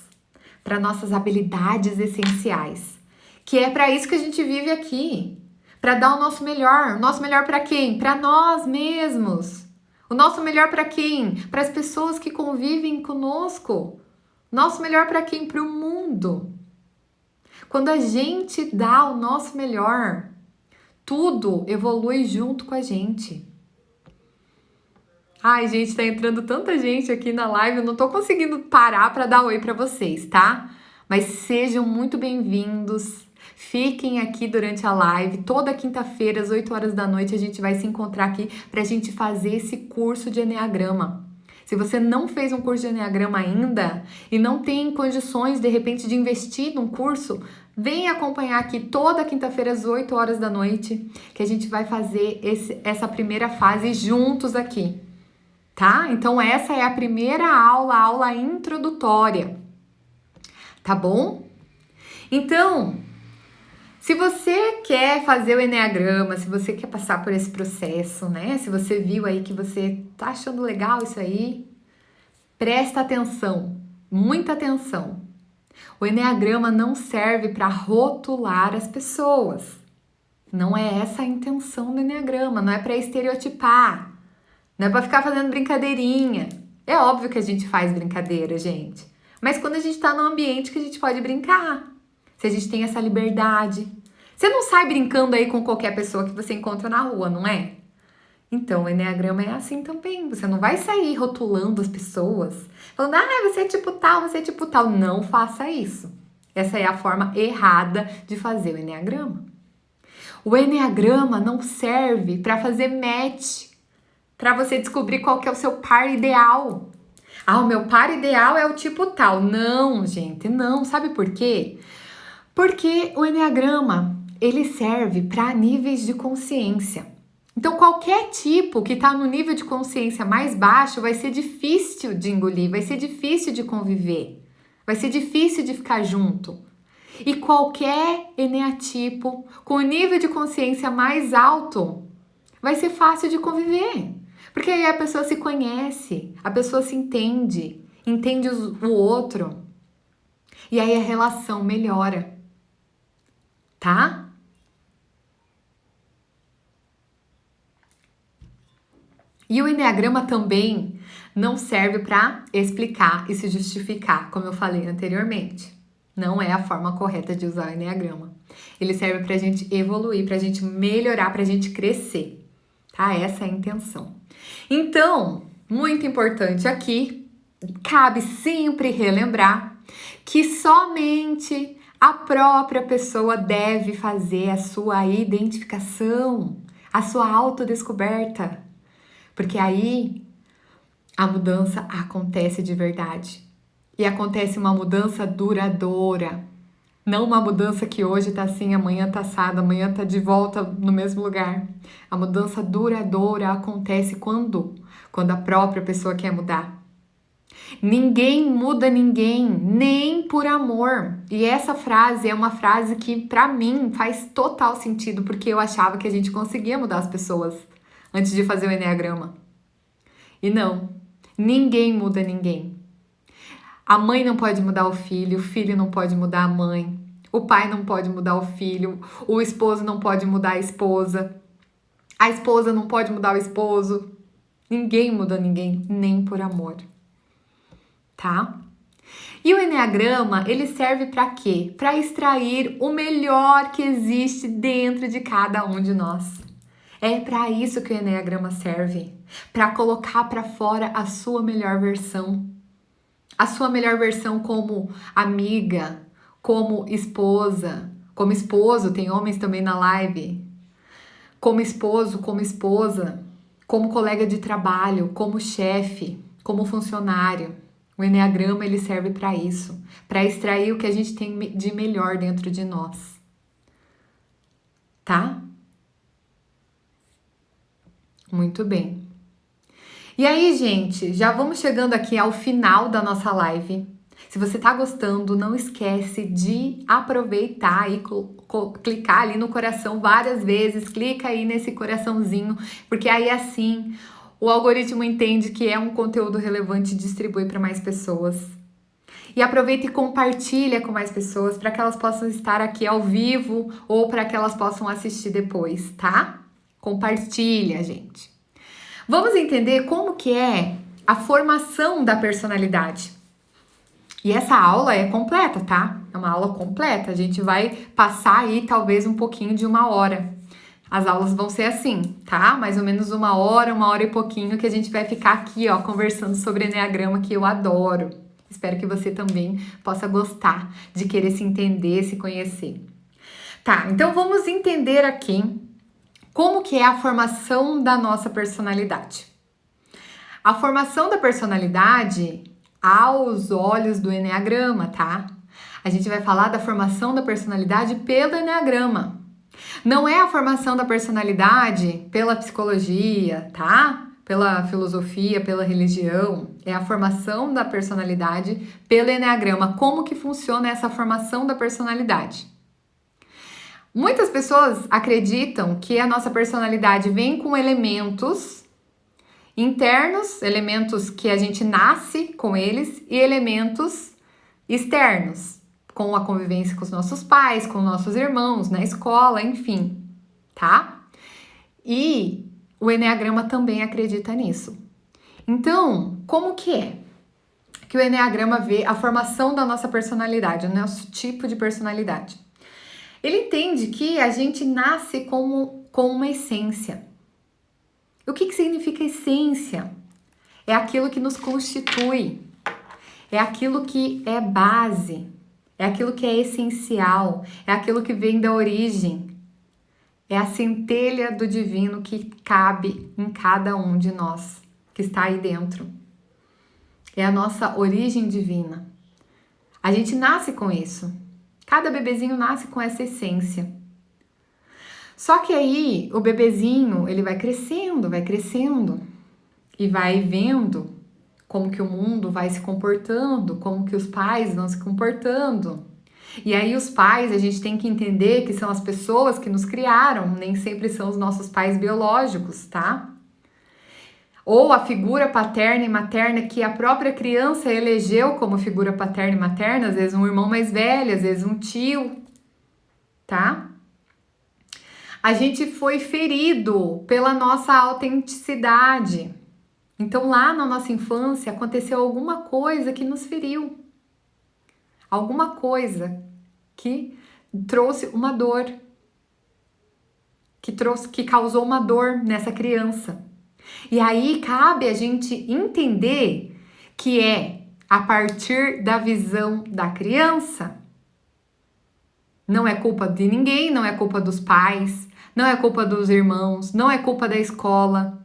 para nossas habilidades essenciais, que é para isso que a gente vive aqui, para dar o nosso melhor. O nosso melhor para quem? Para nós mesmos. O nosso melhor para quem? Para as pessoas que convivem conosco. Nosso melhor para quem? Para o mundo. Quando a gente dá o nosso melhor, tudo evolui junto com a gente. Ai, gente, tá entrando tanta gente aqui na live, eu não tô conseguindo parar para dar oi para vocês, tá? Mas sejam muito bem-vindos. Fiquem aqui durante a live. Toda quinta-feira, às 8 horas da noite, a gente vai se encontrar aqui pra gente fazer esse curso de enneagrama. Se você não fez um curso de enneagrama ainda e não tem condições, de repente, de investir num curso, vem acompanhar aqui toda quinta-feira às 8 horas da noite, que a gente vai fazer essa primeira fase juntos aqui, tá? Então essa é a primeira aula, a aula introdutória, tá bom? Então, se você quer fazer o enneagrama, se você quer passar por esse processo, né? Se você viu aí que você tá achando legal isso aí, presta atenção, muita atenção. O enneagrama não serve para rotular as pessoas. Não é essa a intenção do enneagrama, não é para estereotipar, não é para ficar fazendo brincadeirinha. É óbvio que a gente faz brincadeira, gente, mas quando a gente tá num ambiente que a gente pode brincar, se a gente tem essa liberdade. Você não sai brincando aí com qualquer pessoa que você encontra na rua, não é? Então, o enneagrama é assim também. Você não vai sair rotulando as pessoas, falando: ah, você é tipo tal, você é tipo tal. Não faça isso. Essa é a forma errada de fazer o enneagrama. O enneagrama não serve para fazer match, para você descobrir qual que é o seu par ideal. Ah, o meu par ideal é o tipo tal. Não, gente, não. Sabe por quê? Porque o enneagrama, ele serve para níveis de consciência. Então, qualquer tipo que está no nível de consciência mais baixo vai ser difícil de engolir, vai ser difícil de conviver, vai ser difícil de ficar junto. E qualquer eneatipo com nível de consciência mais alto vai ser fácil de conviver. Porque aí a pessoa se conhece, a pessoa se entende, entende o outro. E aí a relação melhora, tá? E o enneagrama também não serve para explicar e se justificar, como eu falei anteriormente. Não é a forma correta de usar o enneagrama. Ele serve para a gente evoluir, para a gente melhorar, para a gente crescer, tá? Essa é a intenção. Então, muito importante aqui, cabe sempre relembrar que somente a própria pessoa deve fazer a sua identificação, a sua autodescoberta. Porque aí a mudança acontece de verdade. E acontece uma mudança duradoura. Não uma mudança que hoje tá assim, amanhã tá assado, amanhã tá de volta no mesmo lugar. A mudança duradoura acontece quando? Quando a própria pessoa quer mudar. Ninguém muda ninguém, nem por amor. E essa frase é uma frase que pra mim faz total sentido, porque eu achava que a gente conseguia mudar as pessoas antes de fazer o enneagrama. E não, ninguém muda ninguém. A mãe não pode mudar o filho não pode mudar a mãe, o pai não pode mudar o filho, o esposo não pode mudar a esposa não pode mudar o esposo. Ninguém muda ninguém, nem por amor. Tá? E o enneagrama, ele serve para quê? Para extrair o melhor que existe dentro de cada um de nós. É para isso que o enneagrama serve, para colocar para fora a sua melhor versão. A sua melhor versão como amiga, como esposa, como esposo, tem homens também na live. Como esposo, como esposa, como colega de trabalho, como chefe, como funcionário. O enneagrama, ele serve para isso, para extrair o que a gente tem de melhor dentro de nós. Tá? Muito bem. E aí, gente, já vamos chegando aqui ao final da nossa live. Se você tá gostando, não esquece de aproveitar e clicar ali no coração várias vezes, clica aí nesse coraçãozinho, porque aí assim o algoritmo entende que é um conteúdo relevante e distribui para mais pessoas. E aproveita e compartilha com mais pessoas para que elas possam estar aqui ao vivo ou para que elas possam assistir depois, tá? Compartilha, gente. Vamos entender como que é a formação da personalidade. E essa aula é completa, tá? É uma aula completa. A gente vai passar aí talvez um pouquinho de 1 hora. As aulas vão ser assim, tá? Mais ou menos 1 hora e pouquinho que a gente vai ficar aqui, ó, conversando sobre enneagrama, que eu adoro. Espero que você também possa gostar de querer se entender, se conhecer. Tá, então vamos entender aqui como que é a formação da nossa personalidade. A formação da personalidade aos olhos do enneagrama, tá? A gente vai falar da formação da personalidade pelo enneagrama. Não é a formação da personalidade pela psicologia, tá? Pela filosofia, pela religião. É a formação da personalidade pelo enneagrama. Como que funciona essa formação da personalidade? Muitas pessoas acreditam que a nossa personalidade vem com elementos internos, elementos que a gente nasce com eles, e elementos externos, com a convivência com os nossos pais, com nossos irmãos, na escola, enfim, tá? E o enneagrama também acredita nisso. Então, como que é que o enneagrama vê a formação da nossa personalidade, o nosso tipo de personalidade? Ele entende que a gente nasce com uma essência. O que significa essência? É aquilo que nos constitui, é aquilo que é base, é aquilo que é essencial, é aquilo que vem da origem, é a centelha do divino que cabe em cada um de nós, que está aí dentro. É a nossa origem divina. A gente nasce com isso. Cada bebezinho nasce com essa essência. Só que aí o bebezinho, ele vai crescendo e vai vendo como que o mundo vai se comportando, como que os pais vão se comportando. E aí os pais, a gente tem que entender que são as pessoas que nos criaram, nem sempre são os nossos pais biológicos, tá? Ou a figura paterna e materna que a própria criança elegeu como figura paterna e materna, às vezes um irmão mais velho, às vezes um tio, tá? A gente foi ferido pela nossa autenticidade. Então, lá na nossa infância, aconteceu alguma coisa que nos feriu. Alguma coisa que trouxe uma dor. Que causou uma dor nessa criança. E aí, cabe a gente entender que é a partir da visão da criança. Não é culpa de ninguém, não é culpa dos pais, não é culpa dos irmãos, não é culpa da escola.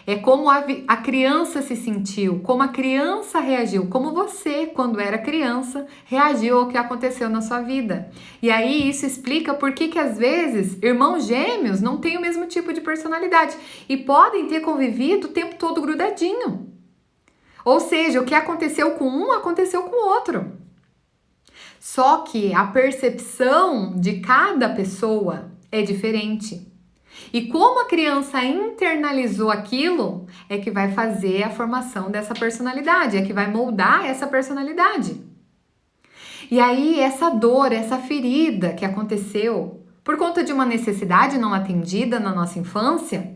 É como a criança se sentiu, como a criança reagiu, como você, quando era criança, reagiu ao que aconteceu na sua vida. E aí isso explica por que às vezes irmãos gêmeos não têm o mesmo tipo de personalidade e podem ter convivido o tempo todo grudadinho. Ou seja, o que aconteceu com um aconteceu com o outro. Só que a percepção de cada pessoa é diferente. E como a criança internalizou aquilo, é que vai fazer a formação dessa personalidade, é que vai moldar essa personalidade. E aí, essa dor, essa ferida que aconteceu por conta de uma necessidade não atendida na nossa infância.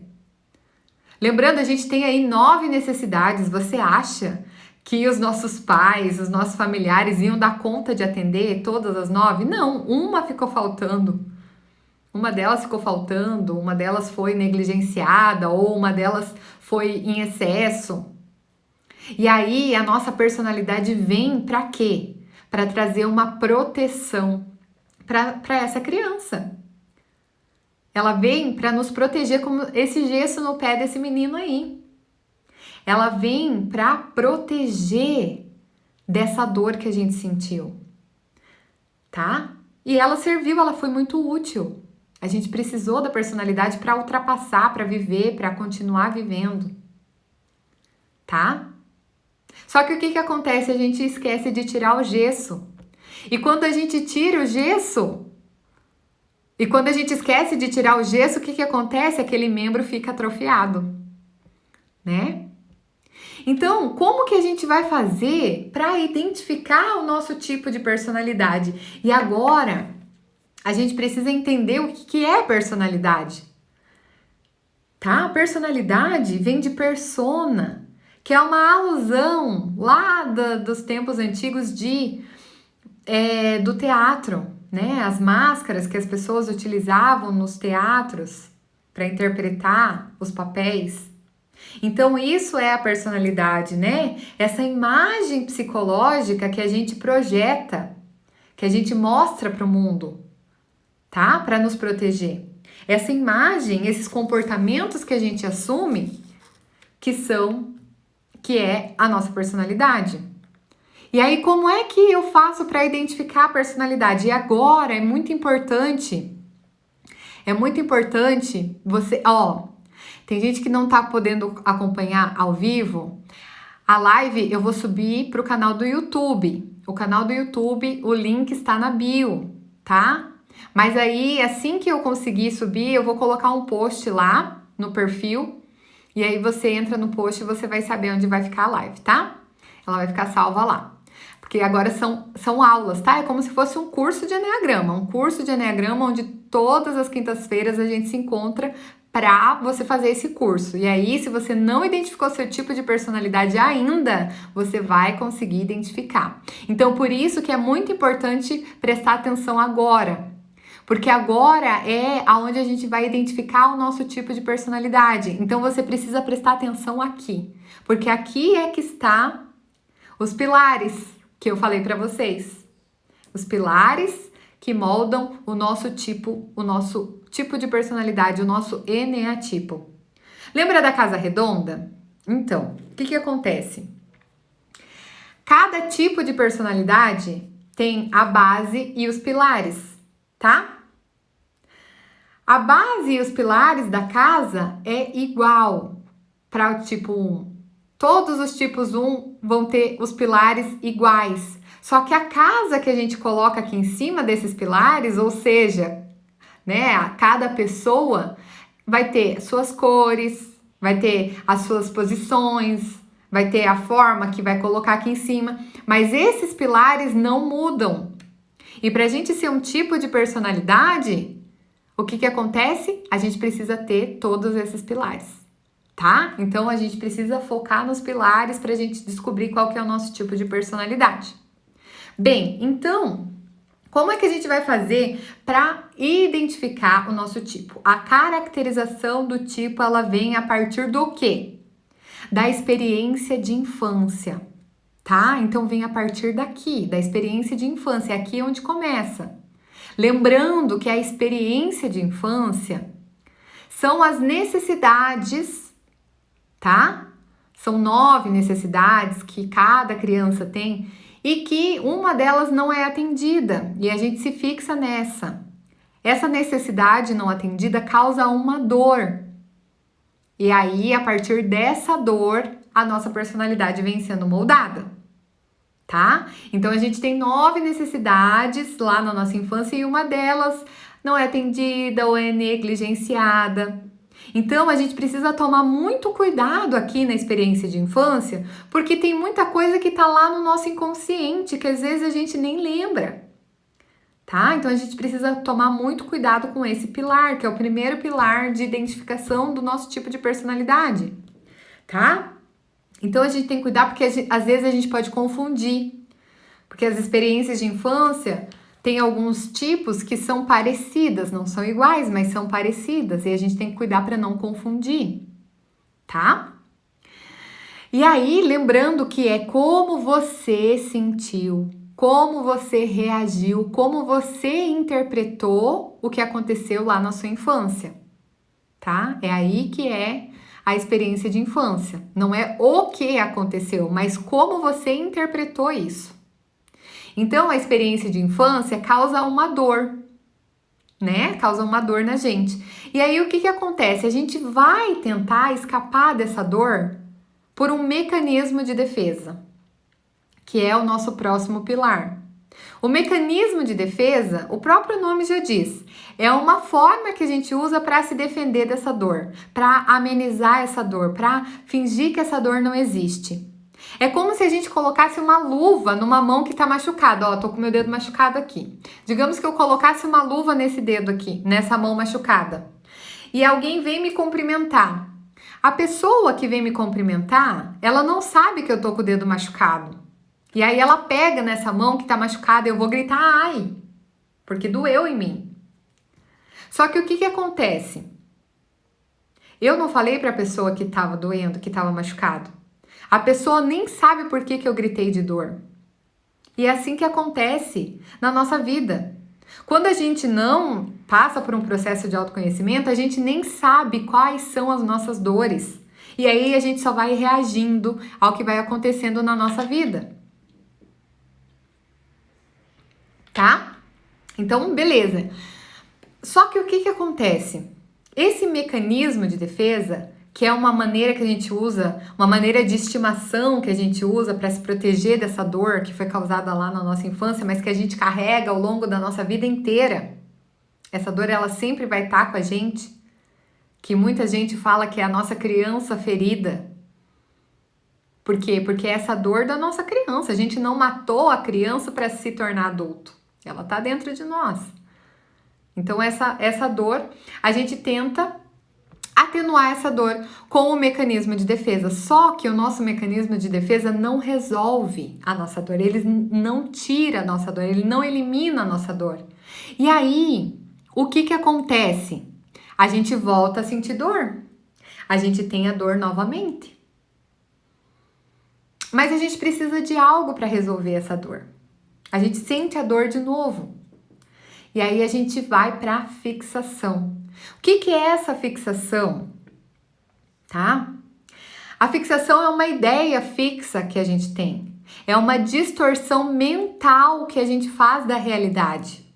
Lembrando, a gente tem aí 9 necessidades. Você acha que os nossos pais, os nossos familiares iam dar conta de atender todas as 9? Não, uma ficou faltando. Uma delas ficou faltando, uma delas foi negligenciada ou uma delas foi em excesso. E aí a nossa personalidade vem para quê? Para trazer uma proteção para essa criança. Ela vem para nos proteger como esse gesso no pé desse menino aí. Ela vem para proteger dessa dor que a gente sentiu, tá? E ela serviu, ela foi muito útil. A gente precisou da personalidade para ultrapassar, para viver, para continuar vivendo, tá? Só que o que acontece? A gente esquece de tirar o gesso. E quando a gente tira o gesso, e quando a gente esquece de tirar o gesso, o que acontece? Aquele membro fica atrofiado, né? Então, como que a gente vai fazer para identificar o nosso tipo de personalidade? E agora, a gente precisa entender o que é personalidade, tá? Personalidade vem de persona, que é uma alusão lá dos tempos antigos do teatro, né? As máscaras que as pessoas utilizavam nos teatros para interpretar os papéis. Então, isso é a personalidade, né? Essa imagem psicológica que a gente projeta, que a gente mostra para o mundo, tá? Para nos proteger. Essa imagem, esses comportamentos que a gente assume, que é a nossa personalidade. E aí, como é que eu faço para identificar a personalidade? E agora é muito importante você, tem gente que não tá podendo acompanhar ao vivo. A live eu vou subir pro canal do YouTube. O canal do YouTube, o link está na bio, tá? Mas aí, assim que eu conseguir subir, eu vou colocar um post lá no perfil. E aí você entra no post e você vai saber onde vai ficar a live, tá? Ela vai ficar salva lá. Porque agora são aulas, tá? É como se fosse um curso de Eneagrama. Um curso de Eneagrama onde todas as quintas-feiras a gente se encontra para você fazer esse curso. E aí, se você não identificou seu tipo de personalidade ainda, você vai conseguir identificar. Então, por isso que é muito importante prestar atenção agora. Porque agora é aonde a gente vai identificar o nosso tipo de personalidade. Então, você precisa prestar atenção aqui. Porque aqui é que está os pilares que eu falei para vocês. Os pilares que moldam o nosso tipo de personalidade, o nosso eneatipo. Lembra da casa redonda? Então, o que acontece? Cada tipo de personalidade tem a base e os pilares, tá? A base e os pilares da casa é igual para o tipo 1. Todos os tipos 1 vão ter os pilares iguais. Só que a casa que a gente coloca aqui em cima desses pilares, ou seja, né, cada pessoa vai ter suas cores, vai ter as suas posições, vai ter a forma que vai colocar aqui em cima, mas esses pilares não mudam. E para a gente ser um tipo de personalidade, o que acontece? A gente precisa ter todos esses pilares, tá? Então a gente precisa focar nos pilares para a gente descobrir qual que é o nosso tipo de personalidade. Bem, então, como é que a gente vai fazer para identificar o nosso tipo? A caracterização do tipo, ela vem a partir do quê? Da experiência de infância, tá? Então, vem a partir daqui, da experiência de infância, é aqui onde começa. Lembrando que a experiência de infância são as necessidades, tá? São 9 necessidades que cada criança tem e que uma delas não é atendida, e a gente se fixa nessa. Essa necessidade não atendida causa uma dor. E aí, a partir dessa dor, a nossa personalidade vem sendo moldada, tá? Então a gente tem 9 necessidades lá na nossa infância e uma delas não é atendida ou é negligenciada. Então a gente precisa tomar muito cuidado aqui na experiência de infância, porque tem muita coisa que tá lá no nosso inconsciente que às vezes a gente nem lembra. Tá? Então a gente precisa tomar muito cuidado com esse pilar, que é o primeiro pilar de identificação do nosso tipo de personalidade, tá? Então a gente tem que cuidar porque às vezes a gente pode confundir, porque as experiências de infância tem alguns tipos que são parecidas, não são iguais, mas são parecidas, e a gente tem que cuidar para não confundir, tá? E aí, lembrando que é como você sentiu, como você reagiu, como você interpretou o que aconteceu lá na sua infância, tá? É aí que é a experiência de infância. Não é o que aconteceu, mas como você interpretou isso. Então, a experiência de infância causa uma dor, né? Causa uma dor na gente. E aí, o que acontece? A gente vai tentar escapar dessa dor por um mecanismo de defesa, que é o nosso próximo pilar. O mecanismo de defesa, o próprio nome já diz, é uma forma que a gente usa para se defender dessa dor, para amenizar essa dor, para fingir que essa dor não existe. É como se a gente colocasse uma luva numa mão que tá machucada. Ó, tô com meu dedo machucado aqui. Digamos que eu colocasse uma luva nesse dedo aqui, nessa mão machucada. E alguém vem me cumprimentar. A pessoa que vem me cumprimentar, ela não sabe que eu tô com o dedo machucado. E aí ela pega nessa mão que tá machucada e eu vou gritar ai, porque doeu em mim. Só que o que acontece? Eu não falei pra pessoa que tava doendo, que tava machucado. A pessoa nem sabe por que eu gritei de dor. E é assim que acontece na nossa vida. Quando a gente não passa por um processo de autoconhecimento, a gente nem sabe quais são as nossas dores. E aí a gente só vai reagindo ao que vai acontecendo na nossa vida. Tá? Então, beleza. Só que o que acontece? Esse mecanismo de defesa, que é uma maneira que a gente usa, uma maneira de estimação que a gente usa para se proteger dessa dor que foi causada lá na nossa infância, mas que a gente carrega ao longo da nossa vida inteira. Essa dor, ela sempre vai estar com a gente, que muita gente fala que é a nossa criança ferida. Por quê? Porque é essa dor da nossa criança. A gente não matou a criança para se tornar adulto. Ela tá dentro de nós. Então, essa dor, a gente tenta atenuar essa dor com o mecanismo de defesa. Só que o nosso mecanismo de defesa não resolve a nossa dor. Ele não tira a nossa dor, ele não elimina a nossa dor. E aí, o que acontece? A gente volta a sentir dor. A gente tem a dor novamente. Mas a gente precisa de algo para resolver essa dor. A gente sente a dor de novo. E aí a gente vai para a fixação. O que é essa fixação? Tá? A fixação é uma ideia fixa que a gente tem. É uma distorção mental que a gente faz da realidade.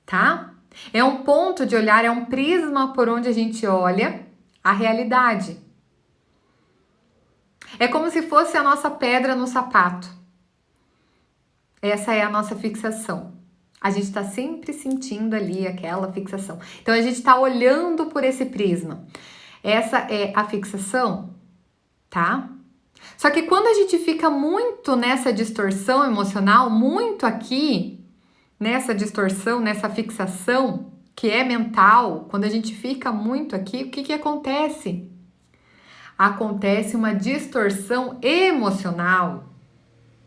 Tá? É um ponto de olhar, é um prisma por onde a gente olha a realidade. É como se fosse a nossa pedra no sapato. Essa é a nossa fixação. A gente está sempre sentindo ali aquela fixação. Então, a gente está olhando por esse prisma. Essa é a fixação, tá? Só que quando a gente fica muito nessa distorção emocional, muito aqui, nessa distorção, nessa fixação, que é mental, quando a gente fica muito aqui, o que acontece? Acontece uma distorção emocional.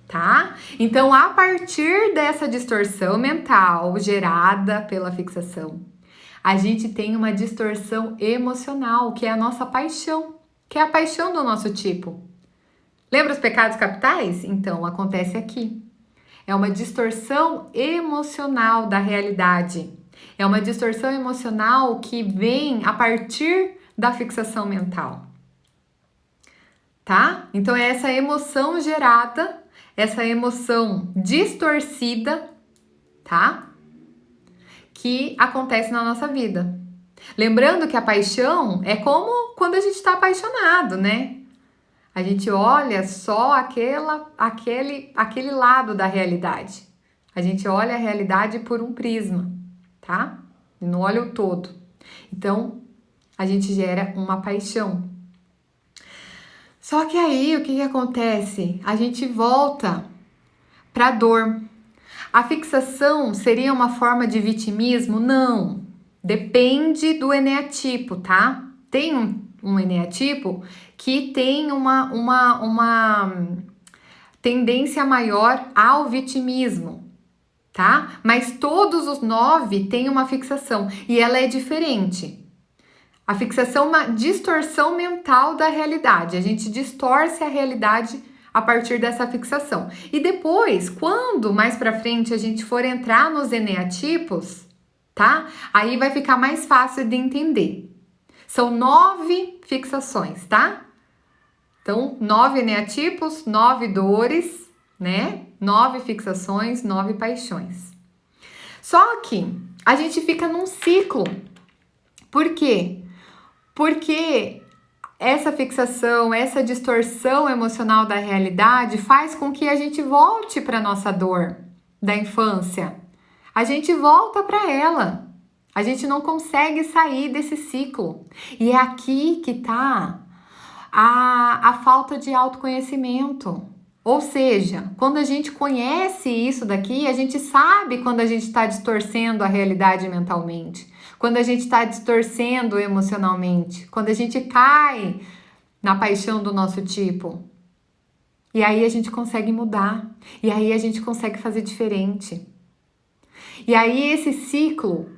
Tá? Então, a partir dessa distorção mental gerada pela fixação, a gente tem uma distorção emocional, que é a nossa paixão, que é a paixão do nosso tipo. Lembra os pecados capitais? Então, acontece aqui. É uma distorção emocional da realidade. É uma distorção emocional que vem a partir da fixação mental. Tá? Então, é essa emoção gerada, essa emoção distorcida, tá? Que acontece na nossa vida. Lembrando que a paixão é como quando a gente está apaixonado, né? A gente olha só aquele lado da realidade. A gente olha a realidade por um prisma, tá? E não olha o todo. Então, a gente gera uma paixão. Só que aí, o que acontece? A gente volta para a dor. A fixação seria uma forma de vitimismo? Não. Depende do eneatipo, tá? Tem um eneatipo que tem uma tendência maior ao vitimismo, tá? Mas todos os 9 têm uma fixação e ela é diferente. A fixação é uma distorção mental da realidade. A gente distorce a realidade a partir dessa fixação. E depois, quando mais pra frente a gente for entrar nos eneatipos, tá? Aí vai ficar mais fácil de entender. São 9 fixações, tá? Então, 9 eneatipos, 9 dores, né? 9 fixações, 9 paixões. Só que a gente fica num ciclo. Por quê? Porque essa fixação, essa distorção emocional da realidade faz com que a gente volte para nossa dor da infância. A gente volta para ela. A gente não consegue sair desse ciclo. E é aqui que tá a falta de autoconhecimento. Ou seja, quando a gente conhece isso daqui, a gente sabe quando a gente está distorcendo a realidade mentalmente, quando a gente está distorcendo emocionalmente, quando a gente cai na paixão do nosso tipo. E aí a gente consegue mudar, e aí a gente consegue fazer diferente. E aí esse ciclo,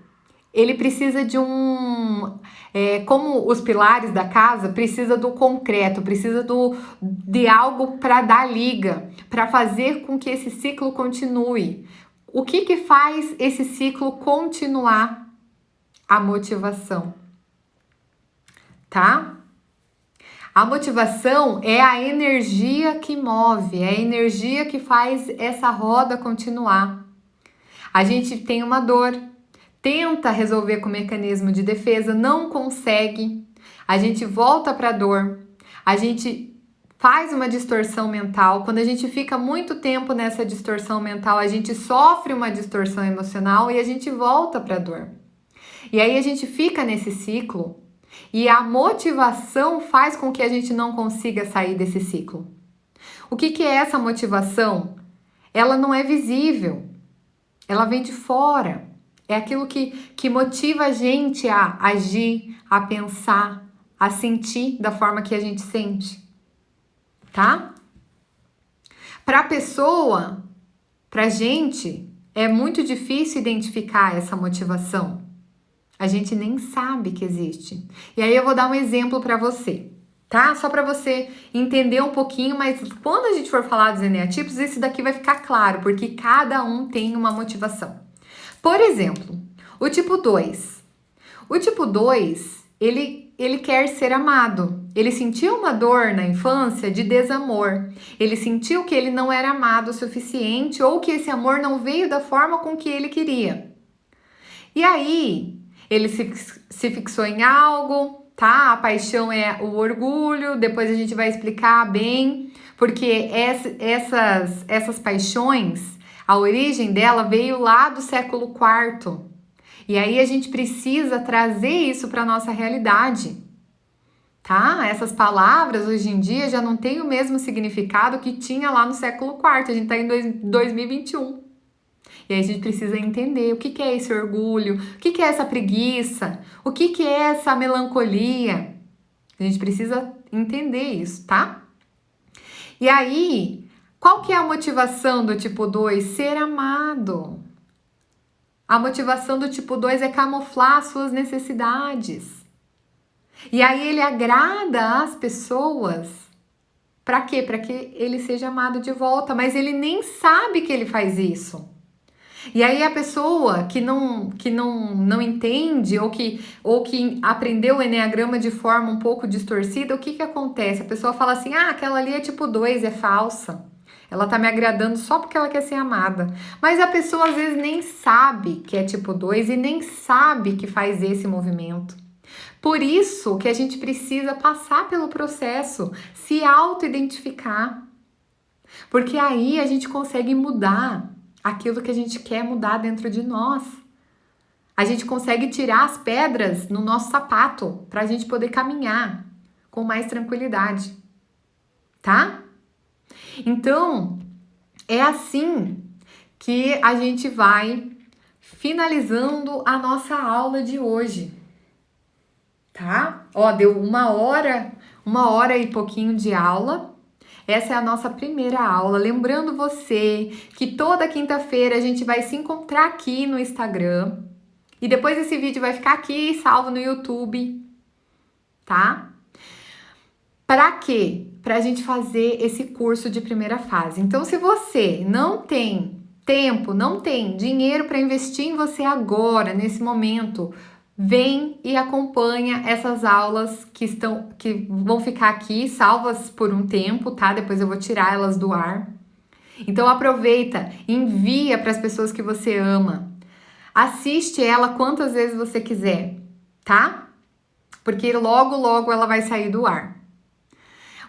ele precisa de como os pilares da casa, precisa do concreto, precisa de algo para dar liga, para fazer com que esse ciclo continue. O que faz esse ciclo continuar? A motivação, tá? A motivação é a energia que move, é a energia que faz essa roda continuar. A gente tem uma dor, tenta resolver com o mecanismo de defesa, não consegue, a gente volta para a dor, a gente faz uma distorção mental. Quando a gente fica muito tempo nessa distorção mental, a gente sofre uma distorção emocional e a gente volta para a dor. E aí a gente fica nesse ciclo e a motivação faz com que a gente não consiga sair desse ciclo. O que é essa motivação? Ela não é visível, ela vem de fora. É aquilo que motiva a gente a agir, a pensar, a sentir da forma que a gente sente, tá? Pra pessoa, pra gente, é muito difícil identificar essa motivação. A gente nem sabe que existe. E aí eu vou dar um exemplo pra você, tá? Só pra você entender um pouquinho, mas quando a gente for falar dos eneatipos, esse daqui vai ficar claro, porque cada um tem uma motivação. Por exemplo, o tipo 2. O tipo 2, ele quer ser amado. Ele sentiu uma dor na infância de desamor. Ele sentiu que ele não era amado o suficiente ou que esse amor não veio da forma com que ele queria. E aí, ele se fixou em algo, tá? A paixão é o orgulho, depois a gente vai explicar bem, porque essas paixões, a origem dela veio lá do século IV. E aí a gente precisa trazer isso para nossa realidade, tá? Essas palavras hoje em dia já não têm o mesmo significado que tinha lá no século IV. A gente está em 2021. E aí a gente precisa entender o que é esse orgulho, o que é essa preguiça, o que é essa melancolia. A gente precisa entender isso, tá? E aí, qual que é a motivação do tipo 2? Ser amado. A motivação do tipo 2 é camuflar suas necessidades. E aí ele agrada as pessoas. Para quê? Para que ele seja amado de volta. Mas ele nem sabe que ele faz isso. E aí a pessoa que não entende ou que aprendeu o Eneagrama de forma um pouco distorcida, o que acontece? A pessoa fala assim, aquela ali é tipo 2, é falsa. Ela tá me agradando só porque ela quer ser amada. Mas a pessoa às vezes nem sabe que é tipo 2 e nem sabe que faz esse movimento. Por isso que a gente precisa passar pelo processo, se auto-identificar. Porque aí a gente consegue mudar aquilo que a gente quer mudar dentro de nós. A gente consegue tirar as pedras no nosso sapato para a gente poder caminhar com mais tranquilidade, tá? Então, é assim que a gente vai finalizando a nossa aula de hoje, tá? Ó, deu uma hora e pouquinho de aula. Essa é a nossa primeira aula. Lembrando você que toda quinta-feira a gente vai se encontrar aqui no Instagram. E depois esse vídeo vai ficar aqui salvo no YouTube, tá? Para quê? Para a gente fazer esse curso de primeira fase. Então, se você não tem tempo, não tem dinheiro para investir em você agora, nesse momento, vem e acompanha essas aulas que vão ficar aqui salvas por um tempo, tá? Depois eu vou tirar elas do ar. Então aproveita, envia para as pessoas que você ama. Assiste ela quantas vezes você quiser, tá? Porque logo ela vai sair do ar.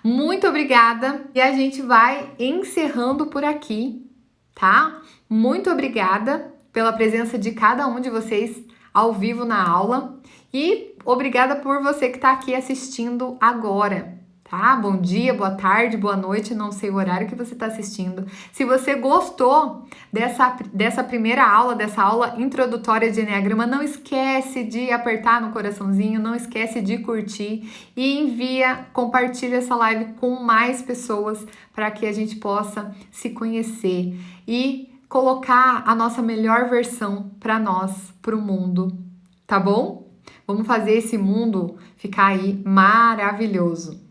Muito obrigada e a gente vai encerrando por aqui, tá? Muito obrigada pela presença de cada um de vocês ao vivo na aula e obrigada por você que está aqui assistindo agora, tá? Bom dia, boa tarde, boa noite, não sei o horário que você está assistindo. Se você gostou dessa primeira aula, dessa aula introdutória de Enneagrama, não esquece de apertar no coraçãozinho, não esquece de curtir e compartilha essa live com mais pessoas para que a gente possa se conhecer e colocar a nossa melhor versão para nós, para o mundo, tá bom? Vamos fazer esse mundo ficar aí maravilhoso.